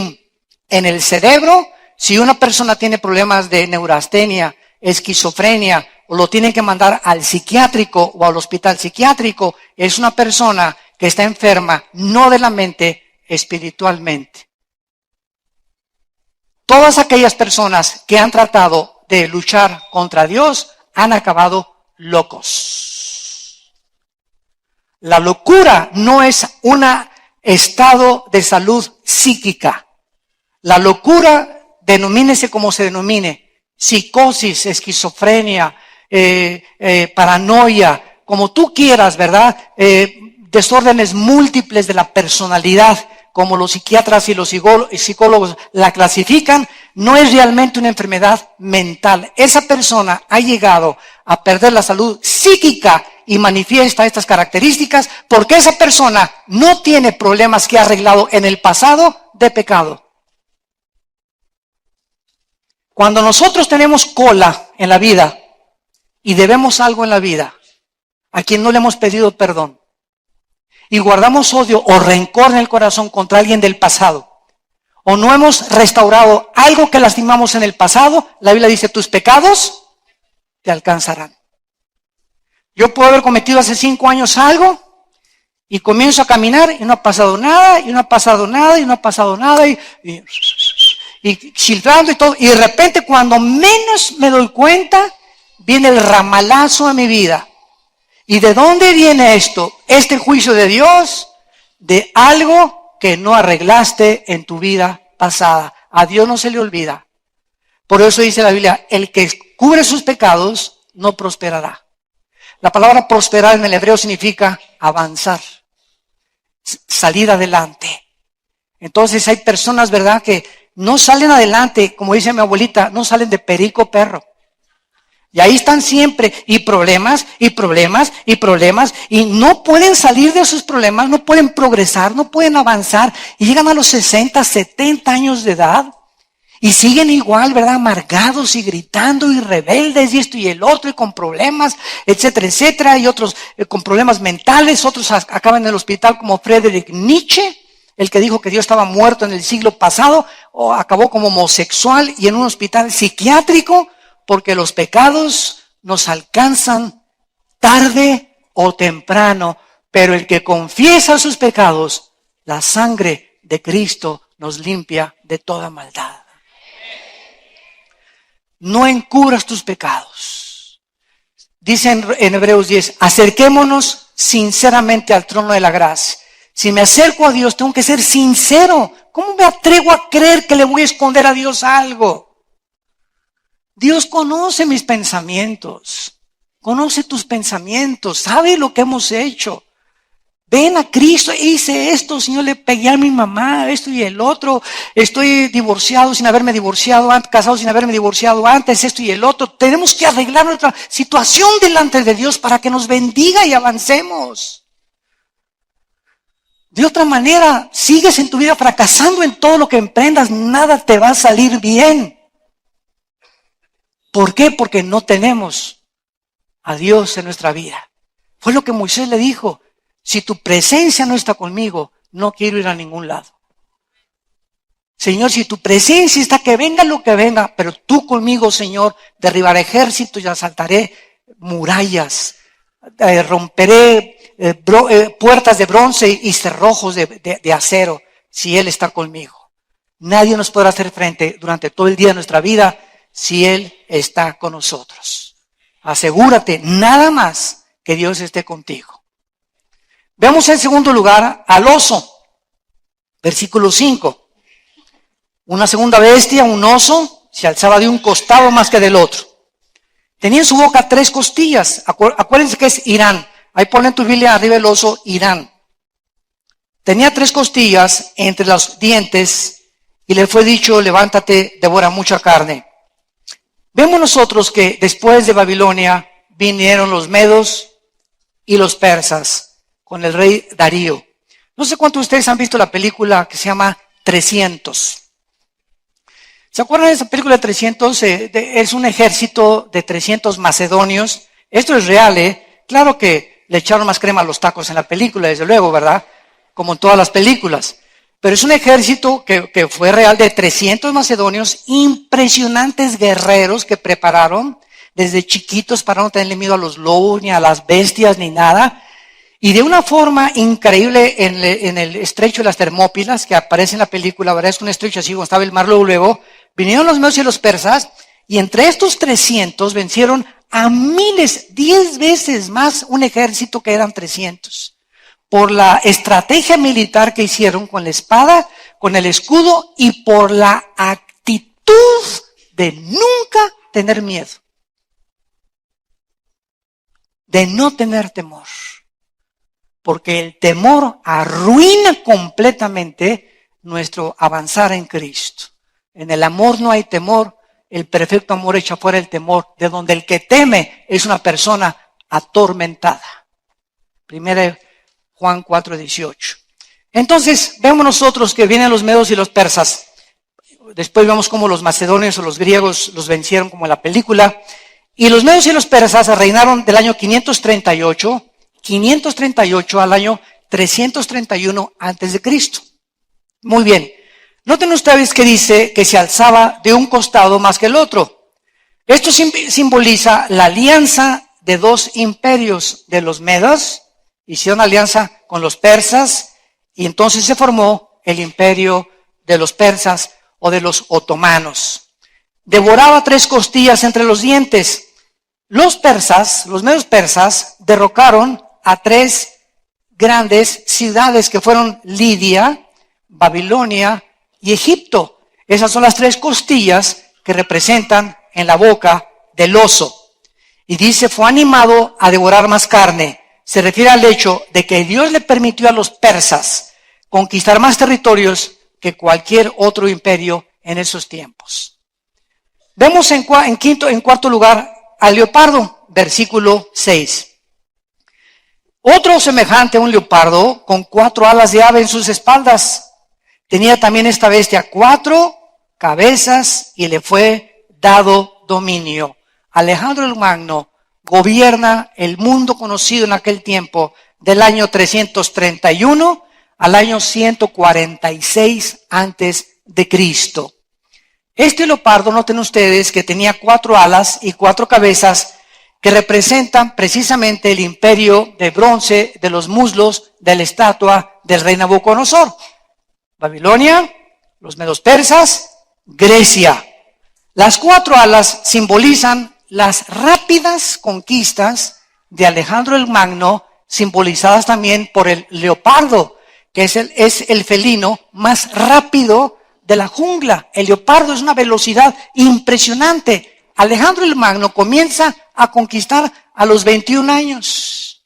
en el cerebro, si una persona tiene problemas de neurastenia, esquizofrenia, o lo tienen que mandar al psiquiátrico o al hospital psiquiátrico, es una persona que está enferma, no de la mente, espiritualmente. Todas aquellas personas que han tratado de luchar contra Dios han acabado locos. La locura no es un estado de salud psíquica. La locura, denomínese como se denomine, psicosis, esquizofrenia, paranoia, como tú quieras, ¿verdad? Desórdenes múltiples de la personalidad, como los psiquiatras y los psicólogos la clasifican, no es realmente una enfermedad mental. Esa persona ha llegado a perder la salud psíquica y manifiesta estas características porque esa persona no tiene problemas que ha arreglado en el pasado de pecado. Cuando nosotros tenemos cola en la vida y debemos algo en la vida, a quien no le hemos pedido perdón, y guardamos odio o rencor en el corazón contra alguien del pasado, o no hemos restaurado algo que lastimamos en el pasado, la Biblia dice, tus pecados te alcanzarán. Yo puedo haber cometido hace 5 años algo y comienzo a caminar y no ha pasado nada, y no ha pasado nada, y no ha pasado nada, y childrando y todo, y de repente cuando menos me doy cuenta, viene el ramalazo a mi vida. ¿Y de dónde viene esto? Este juicio de Dios, de algo que no arreglaste en tu vida pasada. A Dios no se le olvida. Por eso dice la Biblia, el que cubre sus pecados no prosperará. La palabra prosperar en el hebreo significa avanzar, salir adelante. Entonces hay personas, ¿verdad?, que no salen adelante, como dice mi abuelita, no salen de perico perro. Y ahí están siempre, y problemas, y problemas, y problemas, y no pueden salir de sus problemas, no pueden progresar, no pueden avanzar, y llegan a los 60, 70 años de edad, y siguen igual, ¿verdad?, amargados y gritando y rebeldes, y esto y el otro, y con problemas, etcétera, etcétera, y otros con problemas mentales, otros acaban en el hospital como Friedrich Nietzsche, el que dijo que Dios estaba muerto en el siglo pasado, o acabó como homosexual y en un hospital psiquiátrico, porque los pecados nos alcanzan tarde o temprano, pero el que confiesa sus pecados, la sangre de Cristo nos limpia de toda maldad. No encubras tus pecados. Dice en Hebreos 10, acerquémonos sinceramente al trono de la gracia. Si me acerco a Dios, tengo que ser sincero. ¿Cómo me atrevo a creer que le voy a esconder a Dios algo? Dios conoce mis pensamientos. Conoce tus pensamientos, sabe lo que hemos hecho. Ven a Cristo, hice esto, Señor, le pegué a mi mamá, esto y el otro. Estoy divorciado sin haberme divorciado antes, casado sin haberme divorciado antes, esto y el otro. Tenemos que arreglar nuestra situación delante de Dios para que nos bendiga y avancemos. De otra manera, sigues en tu vida fracasando en todo lo que emprendas, nada te va a salir bien. ¿Por qué? Porque no tenemos a Dios en nuestra vida. Fue lo que Moisés le dijo: si tu presencia no está conmigo, no quiero ir a ningún lado. Señor, si tu presencia está, que venga lo que venga, pero tú conmigo, Señor, derribaré ejércitos y asaltaré murallas, romperé puertas de bronce y cerrojos de acero, si Él está conmigo. Nadie nos podrá hacer frente durante todo el día de nuestra vida si Él está con nosotros. Asegúrate nada más que Dios esté contigo. Veamos en segundo lugar al oso. Versículo 5. Una segunda bestia, un oso, se alzaba de un costado más que del otro. Tenía en su boca 3 costillas. Acuérdense que es Irán. Ahí ponen tu Biblia arriba el oso, Irán. Tenía 3 costillas entre los dientes y le fue dicho: levántate, devora mucha carne. Vemos nosotros que después de Babilonia vinieron los medos y los persas con el rey Darío. No sé cuántos de ustedes han visto la película que se llama 300. ¿Se acuerdan de esa película de 300? Es un ejército de 300 macedonios. Esto es real, ¿eh? Claro que le echaron más crema a los tacos en la película, desde luego, ¿verdad? Como en todas las películas. Pero es un ejército que fue real, de 300 macedonios, impresionantes guerreros que prepararon desde chiquitos para no tenerle miedo a los lobos, ni a las bestias, ni nada. Y de una forma increíble en el estrecho de las Termópilas, que aparece en la película, ¿verdad? Es un estrecho así como estaba el mar luego. Vinieron los medos y los persas, y entre estos 300 vencieron a miles, 10 veces más un ejército que eran 300. Por la estrategia militar que hicieron con la espada, con el escudo y por la actitud de nunca tener miedo. De no tener temor. Porque el temor arruina completamente nuestro avanzar en Cristo. En el amor no hay temor, el perfecto amor echa fuera el temor, de donde el que teme es una persona atormentada. Primera Juan 4:18. Entonces, vemos nosotros que vienen los medos y los persas. Después vemos cómo los macedonios o los griegos los vencieron, como en la película. Y los medos y los persas reinaron del año 538 al año 331 antes de Cristo. Muy bien. Noten ustedes que dice que se alzaba de un costado más que el otro. Esto simboliza la alianza de 2 imperios de los medos. Hicieron alianza con los persas y entonces se formó el imperio de los persas o de los otomanos. Devoraba 3 costillas entre los dientes. Los persas, los medios persas, derrocaron a 3 grandes ciudades que fueron Lidia, Babilonia y Egipto. Esas son las 3 costillas que representan en la boca del oso. Y dice, fue animado a devorar más carne. Se refiere al hecho de que Dios le permitió a los persas conquistar más territorios que cualquier otro imperio en esos tiempos. Vemos en cuarto lugar al leopardo, versículo 6. Otro semejante a un leopardo con 4 alas de ave en sus espaldas. Tenía también esta bestia 4 cabezas y le fue dado dominio. Alejandro el Magno gobierna el mundo conocido en aquel tiempo del año 331 al año 146 antes de Cristo. Este leopardo, noten ustedes que tenía 4 alas y 4 cabezas que representan precisamente el imperio de bronce de los muslos de la estatua del rey Nabucodonosor. Babilonia, los medos persas, Grecia. Las 4 alas simbolizan las rápidas conquistas de Alejandro el Magno, simbolizadas también por el leopardo, que es el felino más rápido de la jungla. El leopardo es una velocidad impresionante. Alejandro el Magno comienza a conquistar a los 21 años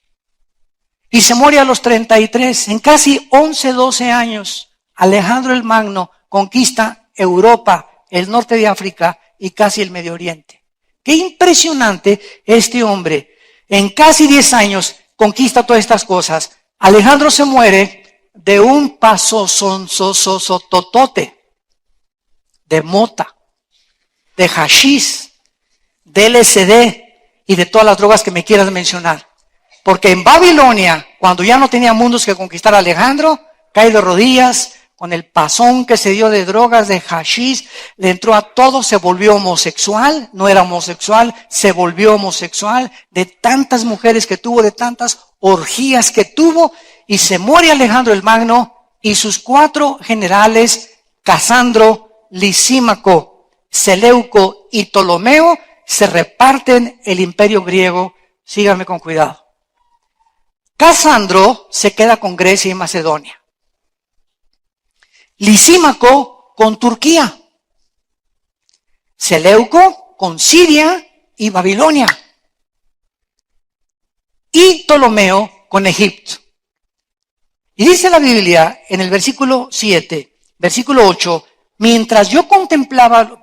y se muere a los 33. En casi 11, 12 años, Alejandro el Magno conquista Europa, el norte de África y casi el Medio Oriente. Qué impresionante este hombre. En casi 10 años conquista todas estas cosas. Alejandro se muere de un totote, de mota, de hashish, de LSD y de todas las drogas que me quieras mencionar. Porque en Babilonia, cuando ya no tenía mundos que conquistar, Alejandro cae de rodillas con el pasón que se dio de drogas, de hashish, le entró a todo, se volvió homosexual, no era homosexual, se volvió homosexual, de tantas mujeres que tuvo, de tantas orgías que tuvo, y se muere Alejandro el Magno, y sus 4 generales, Casandro, Lisímaco, Seleuco y Ptolomeo, se reparten el imperio griego. Síganme con cuidado. Casandro se queda con Grecia y Macedonia. Lisímaco con Turquía. Seleuco con Siria y Babilonia. Y Ptolomeo con Egipto. Y dice la Biblia en el versículo 7, versículo 8, mientras yo contemplaba,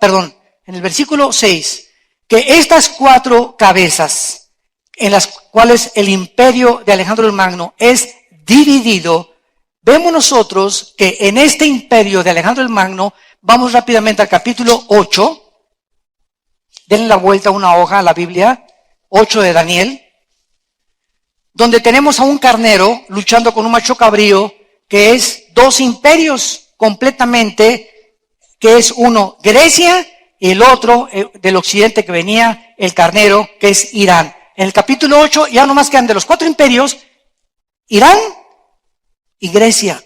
en el versículo 6, que estas 4 cabezas en las cuales el imperio de Alejandro el Magno es dividido, vemos nosotros que en este imperio de Alejandro el Magno, vamos rápidamente al capítulo 8, denle la vuelta a una hoja a la Biblia, 8 de Daniel, donde tenemos a un carnero luchando con un macho cabrío, que es 2 imperios completamente, que es uno Grecia y el otro del occidente que venía, el carnero, que es Irán. En el capítulo 8 ya nomás quedan de los 4 imperios, Irán y Grecia.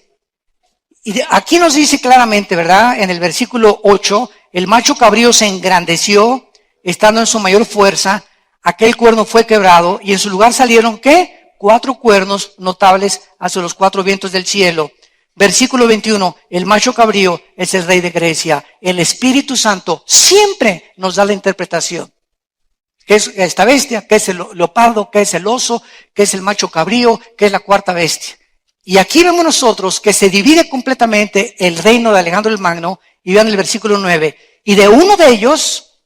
Y aquí nos dice claramente, ¿verdad? En el versículo 8, el macho cabrío se engrandeció, estando en su mayor fuerza, aquel cuerno fue quebrado, y en su lugar salieron, ¿qué? 4 cuernos notables hacia los 4 vientos del cielo. Versículo 21, el macho cabrío es el rey de Grecia. El Espíritu Santo siempre nos da la interpretación. ¿Qué es esta bestia? ¿Qué es el leopardo? ¿Qué es el oso? ¿Qué es el macho cabrío? ¿Qué es la 4ª bestia? Y aquí vemos nosotros que se divide completamente el reino de Alejandro el Magno, y vean el versículo 9. Y de uno de ellos,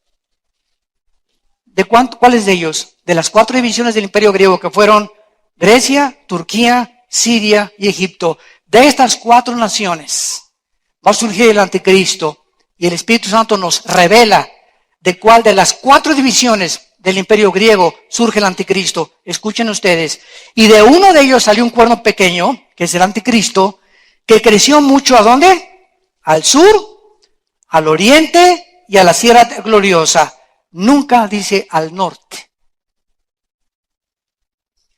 ¿cuáles de ellos? De las 4 divisiones del imperio griego, que fueron Grecia, Turquía, Siria y Egipto. De estas 4 naciones va a surgir el anticristo, y el Espíritu Santo nos revela de cuál de las 4 divisiones del imperio griego surge el anticristo. Escuchen ustedes. Y de uno de ellos salió un cuerno pequeño, que es el anticristo, que creció mucho, ¿a dónde? Al sur, al oriente y a la sierra gloriosa. Nunca dice al norte.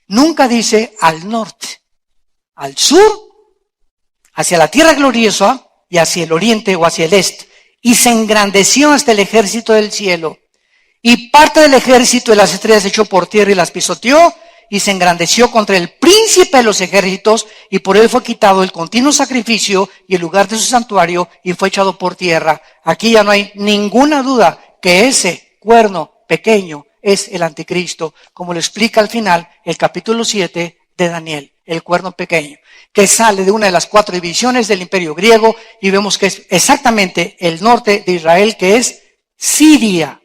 Nunca dice al norte. Al sur, hacia la tierra gloriosa, y hacia el oriente o hacia el este. Y se engrandeció hasta el ejército del cielo. Y parte del ejército de las estrellas echó por tierra y las pisoteó, y se engrandeció contra el príncipe de los ejércitos, y por él fue quitado el continuo sacrificio y el lugar de su santuario, y fue echado por tierra. Aquí ya no hay ninguna duda que ese cuerno pequeño es el anticristo, como lo explica al final el capítulo 7 de Daniel, el cuerno pequeño, que sale de una de las 4 divisiones del imperio griego, y vemos que es exactamente el norte de Israel, que es Siria.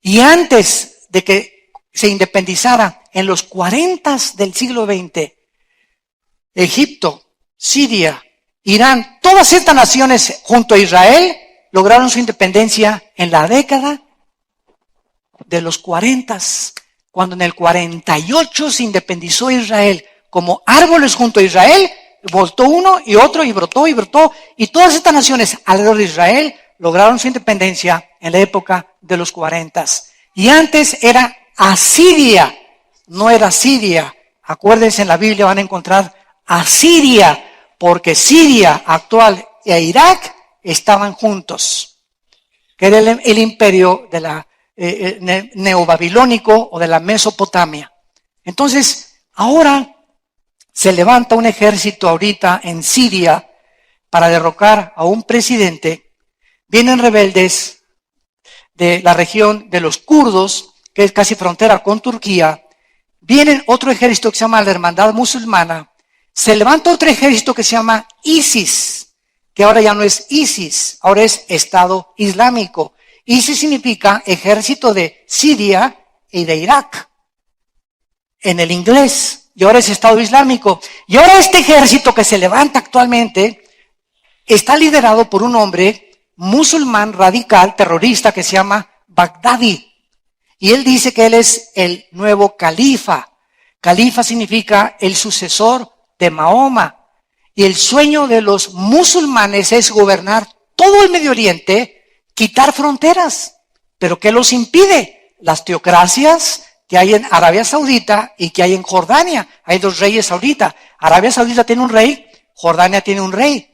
Y antes de que se independizara, en los 40 del siglo XX, Egipto, Siria, Irán, todas estas naciones junto a Israel lograron su independencia en la década de los 40, cuando en el 48 se independizó Israel. Como árboles junto a Israel, voltó uno y otro, y brotó, y todas estas naciones alrededor de Israel lograron su independencia en la época de los 40. Y antes era Asiria, no era Siria. Acuérdense, en la Biblia van a encontrar Asiria, porque Siria actual e Irak estaban juntos, que era el imperio de la neobabilónico o de la Mesopotamia. Entonces, ahora se levanta un ejército ahorita en Siria para derrocar a un presidente. Vienen rebeldes de la región de los kurdos, que es casi frontera con Turquía, viene otro ejército que se llama la Hermandad Musulmana, se levanta otro ejército que se llama ISIS, que ahora ya no es ISIS, ahora es Estado Islámico. ISIS significa Ejército de Siria y de Irak, en el inglés, y ahora es Estado Islámico. Y ahora este ejército que se levanta actualmente está liderado por un hombre musulmán radical, terrorista, que se llama Baghdadi. Y él dice que él es el nuevo califa. Califa significa el sucesor de Mahoma. Y el sueño de los musulmanes es gobernar todo el Medio Oriente, quitar fronteras. ¿Pero qué los impide? Las teocracias que hay en Arabia Saudita y que hay en Jordania. Hay dos reyes ahorita. Arabia Saudita tiene un rey, Jordania tiene un rey.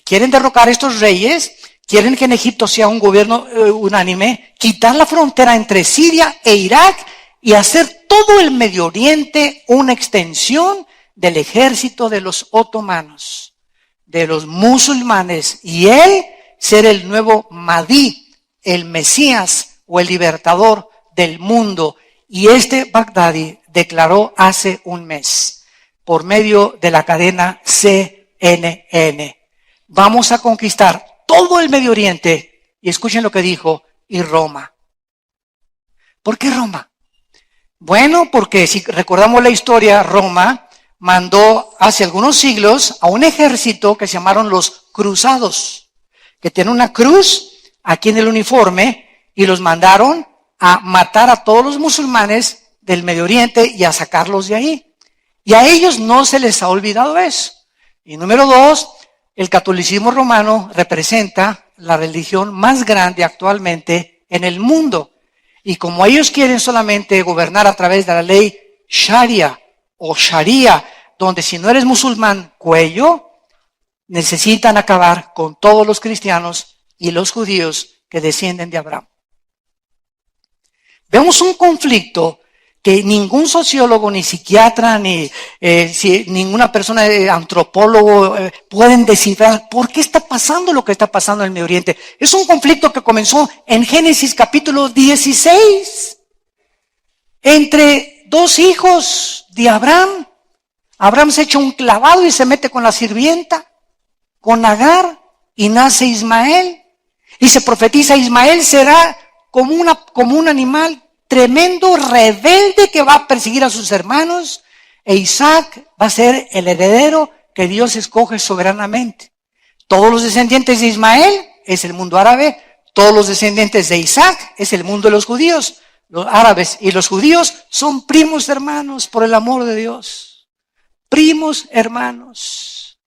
Quieren derrocar a estos reyes, quieren que en Egipto sea un gobierno unánime, quitar la frontera entre Siria e Irak y hacer todo el Medio Oriente una extensión del ejército de los otomanos, de los musulmanes, y él ser el nuevo Mahdi, el Mesías o el libertador del mundo. Y este Baghdadi declaró hace un mes, por medio de la cadena CNN, vamos a conquistar todo el Medio Oriente, y escuchen lo que dijo, y Roma. ¿Por qué Roma? Bueno, porque si recordamos la historia, Roma mandó hace algunos siglos a un ejército que se llamaron los cruzados, que tienen una cruz aquí en el uniforme, y los mandaron a matar a todos los musulmanes del Medio Oriente y a sacarlos de ahí. Y a ellos no se les ha olvidado eso. Y número dos, el catolicismo romano representa la religión más grande actualmente en el mundo. Y como ellos quieren solamente gobernar a través de la ley Sharia o Sharia, donde si no eres musulmán, cuello, necesitan acabar con todos los cristianos y los judíos que descienden de Abraham. Vemos un conflicto que ningún sociólogo, ni psiquiatra, ni ninguna persona, antropólogo, pueden descifrar por qué está pasando lo que está pasando en el Medio Oriente. Es un conflicto que comenzó en Génesis capítulo 16, entre dos hijos de Abraham. Abraham se echa un clavado y se mete con la sirvienta, con Agar, y nace Ismael. Y se profetiza, Ismael será como un animal tremendo, rebelde, que va a perseguir a sus hermanos, e Isaac va a ser el heredero que Dios escoge soberanamente. Todos los descendientes de Ismael es el mundo árabe, todos los descendientes de Isaac es el mundo de los judíos. Los árabes y los judíos son primos hermanos, por el amor de Dios. Primos hermanos.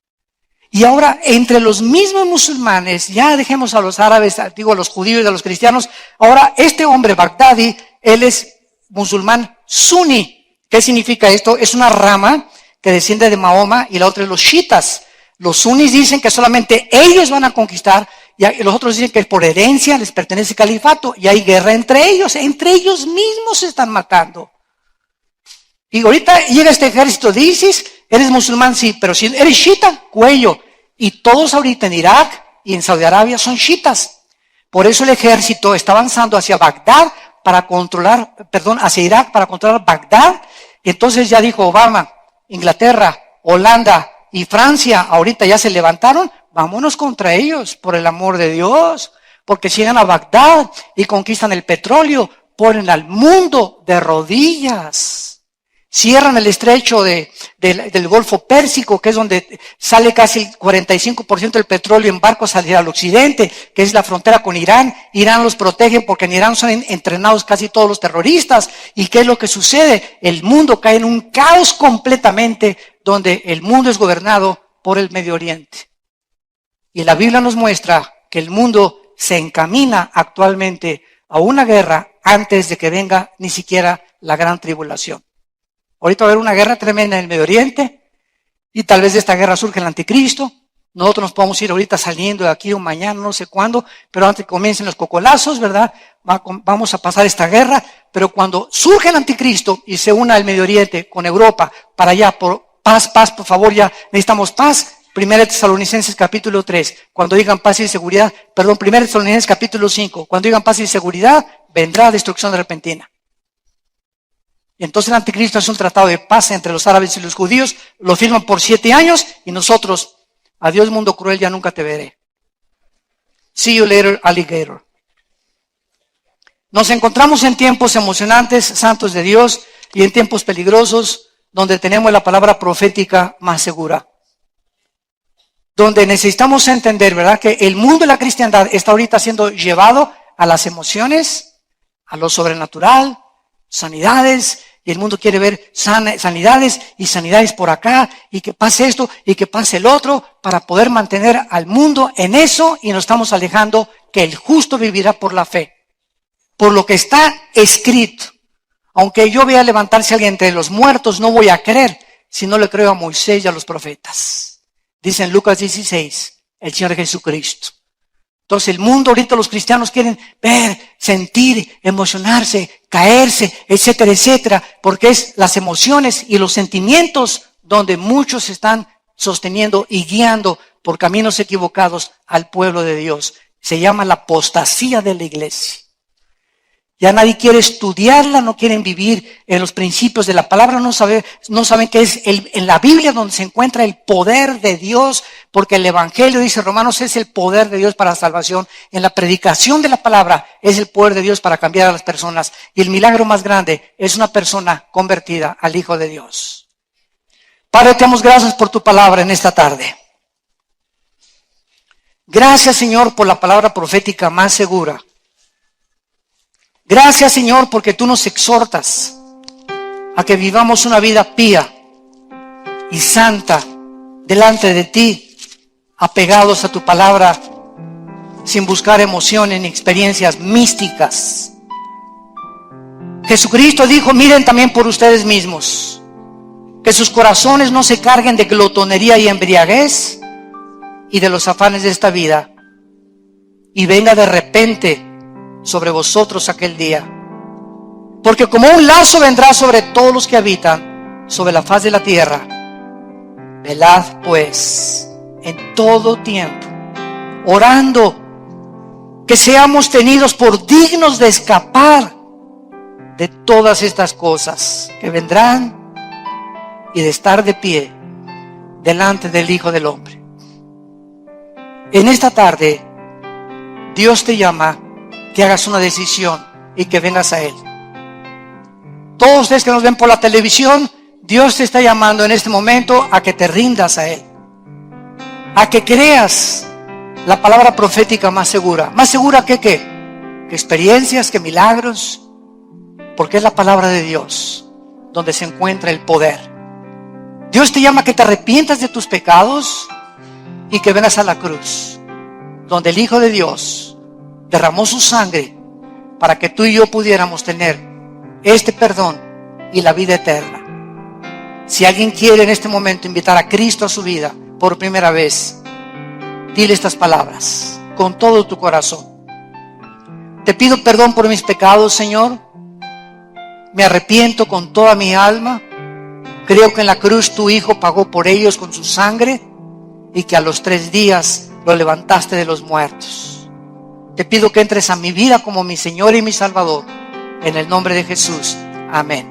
Y ahora, entre los mismos musulmanes, ya dejemos a los árabes, digo a los judíos y a los cristianos, ahora este hombre, Baghdadi, él es musulmán suní. ¿Qué significa esto? Es una rama que desciende de Mahoma, y la otra es los chiitas. Los suníes dicen que solamente ellos van a conquistar, y los otros dicen que por herencia les pertenece el califato, y hay guerra entre ellos mismos se están matando. Y ahorita llega este ejército de ISIS, eres musulmán, sí, pero si eres chiita, cuello. Y todos ahorita en Irak y en Saudi Arabia son chiitas. Por eso el ejército está avanzando hacia Bagdad hacia Irak para controlar Bagdad. Y entonces ya dijo Obama, Inglaterra, Holanda y Francia, ahorita ya se levantaron, vámonos contra ellos, por el amor de Dios. Porque si llegan a Bagdad y conquistan el petróleo, ponen al mundo de rodillas. Cierran el estrecho del Golfo Pérsico, que es donde sale casi el 45% del petróleo en barcos hacia el occidente, que es la frontera con Irán. Irán los protege porque en Irán son entrenados casi todos los terroristas. ¿Y qué es lo que sucede? El mundo cae en un caos completamente, donde el mundo es gobernado por el Medio Oriente. Y la Biblia nos muestra que el mundo se encamina actualmente a una guerra antes de que venga ni siquiera la gran tribulación. Ahorita va a haber una guerra tremenda en el Medio Oriente, y tal vez de esta guerra surge el anticristo. Nosotros nos podemos ir ahorita saliendo de aquí o mañana, no sé cuándo, pero antes que comiencen los cocolazos, ¿verdad? Vamos a pasar esta guerra, pero cuando surge el anticristo y se una el Medio Oriente con Europa para allá, por paz, por favor, ya necesitamos paz, 1 Tesalonicenses capítulo 3, cuando digan paz y seguridad, perdón, 1 Tesalonicenses capítulo 5, cuando digan paz y seguridad, vendrá destrucción repentina. Y entonces el anticristo es un tratado de paz entre los árabes y los judíos, lo firman por 7 años y nosotros, adiós mundo cruel, ya nunca te veré. See you later, alligator. Nos encontramos en tiempos emocionantes, santos de Dios, y en tiempos peligrosos, donde tenemos la palabra profética más segura. Donde necesitamos entender, ¿verdad?, que el mundo de la cristiandad está ahorita siendo llevado a las emociones, a lo sobrenatural, sanidades, y el mundo quiere ver sanidades y sanidades por acá, y que pase esto y que pase el otro, para poder mantener al mundo en eso, y nos estamos alejando que el justo vivirá por la fe. Por lo que está escrito. Aunque yo vea levantarse a alguien entre los muertos, no voy a creer si no le creo a Moisés y a los profetas. Dice en Lucas 16, el Señor Jesucristo. Entonces el mundo, ahorita los cristianos quieren ver, sentir, emocionarse, caerse, etcétera, etcétera, porque es las emociones y los sentimientos donde muchos están sosteniendo y guiando por caminos equivocados al pueblo de Dios. Se llama la apostasía de la iglesia. Ya nadie quiere estudiarla, no quieren vivir en los principios de la palabra, no saben que es en la Biblia donde se encuentra el poder de Dios, porque el Evangelio, dice Romanos, es el poder de Dios para la salvación. En la predicación de la palabra es el poder de Dios para cambiar a las personas. Y el milagro más grande es una persona convertida al Hijo de Dios. Padre, te damos gracias por tu palabra en esta tarde. Gracias, Señor, por la palabra profética más segura. Gracias, Señor, porque tú nos exhortas a que vivamos una vida pía y santa delante de ti, apegados a tu palabra, sin buscar emociones ni experiencias místicas. Jesucristo dijo, miren también por ustedes mismos, que sus corazones no se carguen de glotonería y embriaguez y de los afanes de esta vida, y venga de repente sobre vosotros aquel día. Porque como un lazo vendrá sobre todos los que habitan sobre la faz de la tierra. Velad pues en todo tiempo, orando, que seamos tenidos por dignos de escapar de todas estas cosas que vendrán y de estar de pie delante del Hijo del Hombre. En esta tarde, Dios te llama que hagas una decisión y que vengas a Él. Todos ustedes que nos ven por la televisión, Dios te está llamando en este momento a que te rindas a Él, a que creas la palabra profética más segura. ¿Más segura que qué? Que experiencias, que milagros, porque es la palabra de Dios donde se encuentra el poder. Dios te llama a que te arrepientas de tus pecados y que vengas a la cruz, donde el Hijo de Dios derramó su sangre para que tú y yo pudiéramos tener este perdón y la vida eterna. Si alguien quiere en este momento invitar a Cristo a su vida por primera vez, dile estas palabras con todo tu corazón. Te pido perdón por mis pecados, Señor. Me arrepiento con toda mi alma. Creo que en la cruz tu Hijo pagó por ellos con su sangre y que a los 3 días lo levantaste de los muertos. Te pido que entres a mi vida como mi Señor y mi Salvador. En el nombre de Jesús. Amén.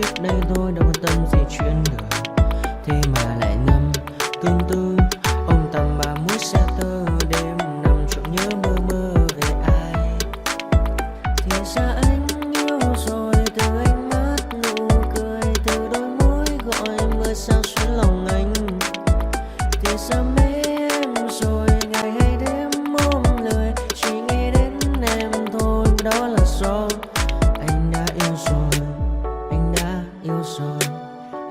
kiếp đây thôi, đâu quan tâm gì chuyện đời. Thế mà lại ngâm tương tư ông tầm ba mũi xe tơ, đêm nằm trộm nhớ mơ mơ về ai. Thì ra anh yêu rồi, từ ánh mắt nụ cười, từ đôi môi gọi mưa sao xuyến lòng anh. Thì ra mê em rồi, ngày hay đêm ôm lời, chỉ nghĩ đến em thôi, đó là do anh đã yêu rồi, anh đã yêu rồi,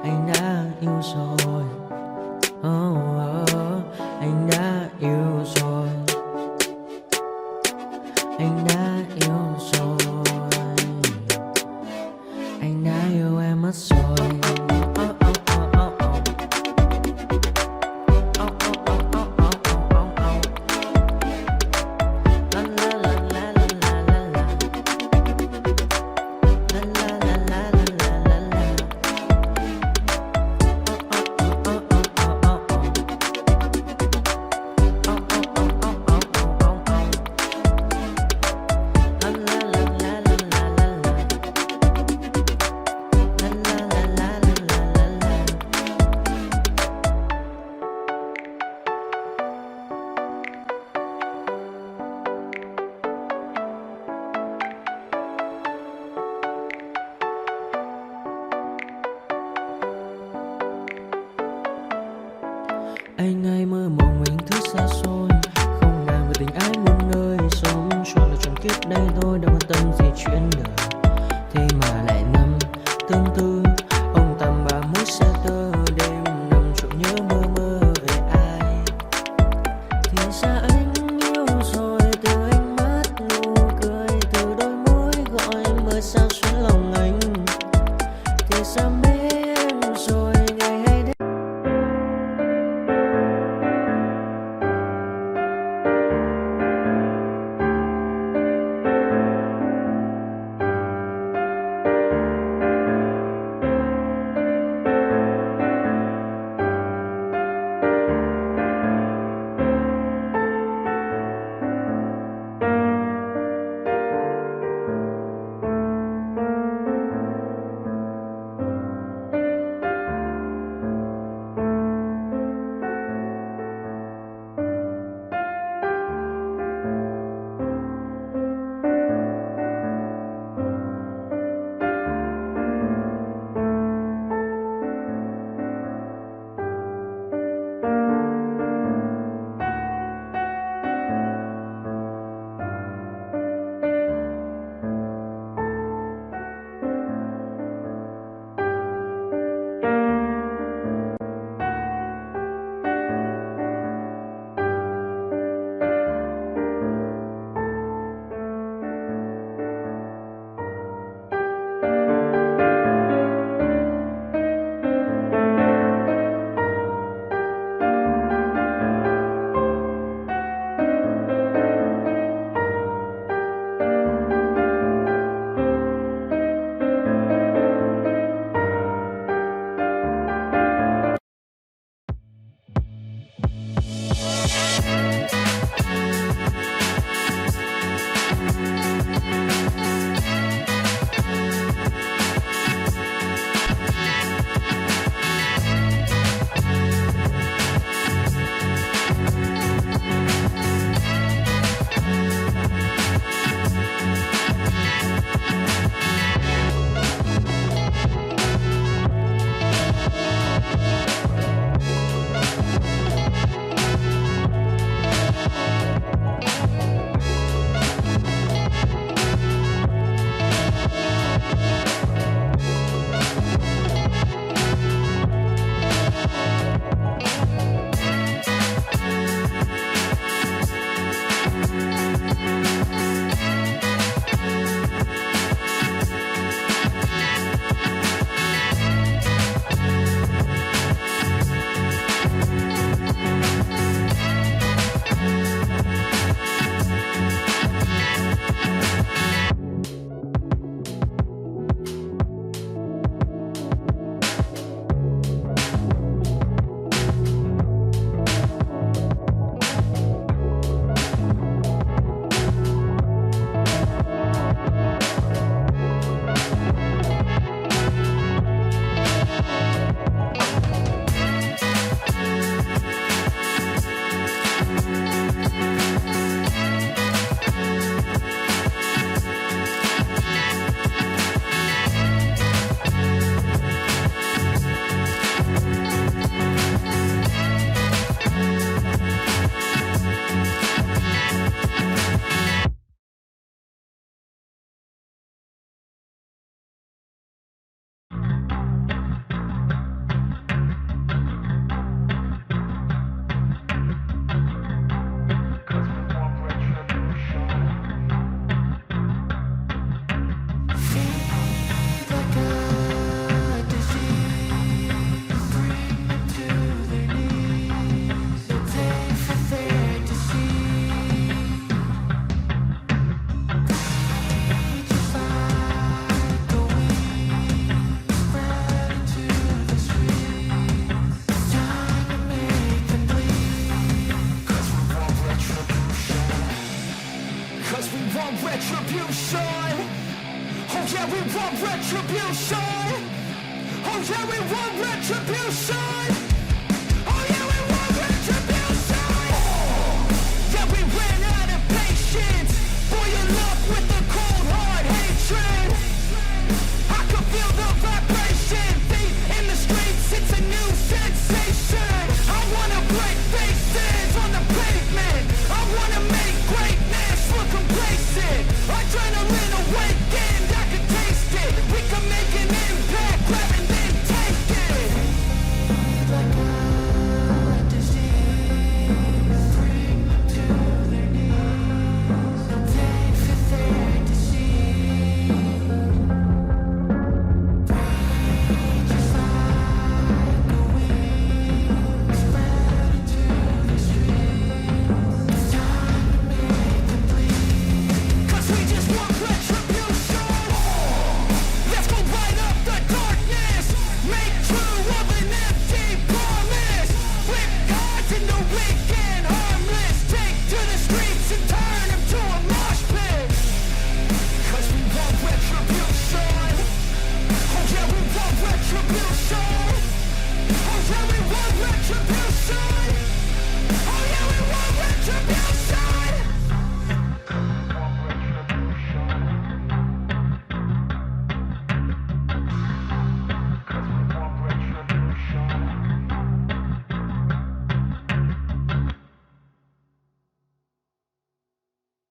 anh đã yêu rồi. Anh đã yêu rồi, anh đã yêu rồi, anh đã yêu em mất rồi. Anh hay mơ mộng mình thứ xa xôi, không nàng về tình ái muôn nơi, sống cho là trọn kiếp đây thôi, đâu quan tâm gì chuyện đời. Thế mà lại nằm tương tư ông tầm ba mũi xe tơ, đêm nằm trộm nhớ mơ mơ về ai. Thì ra anh yêu rồi, từ ánh mắt nụ cười, từ đôi môi gọi mưa sao xuyến lòng anh. Thì ra mê em rồi, ngày hay đêm yeah, we want retribution.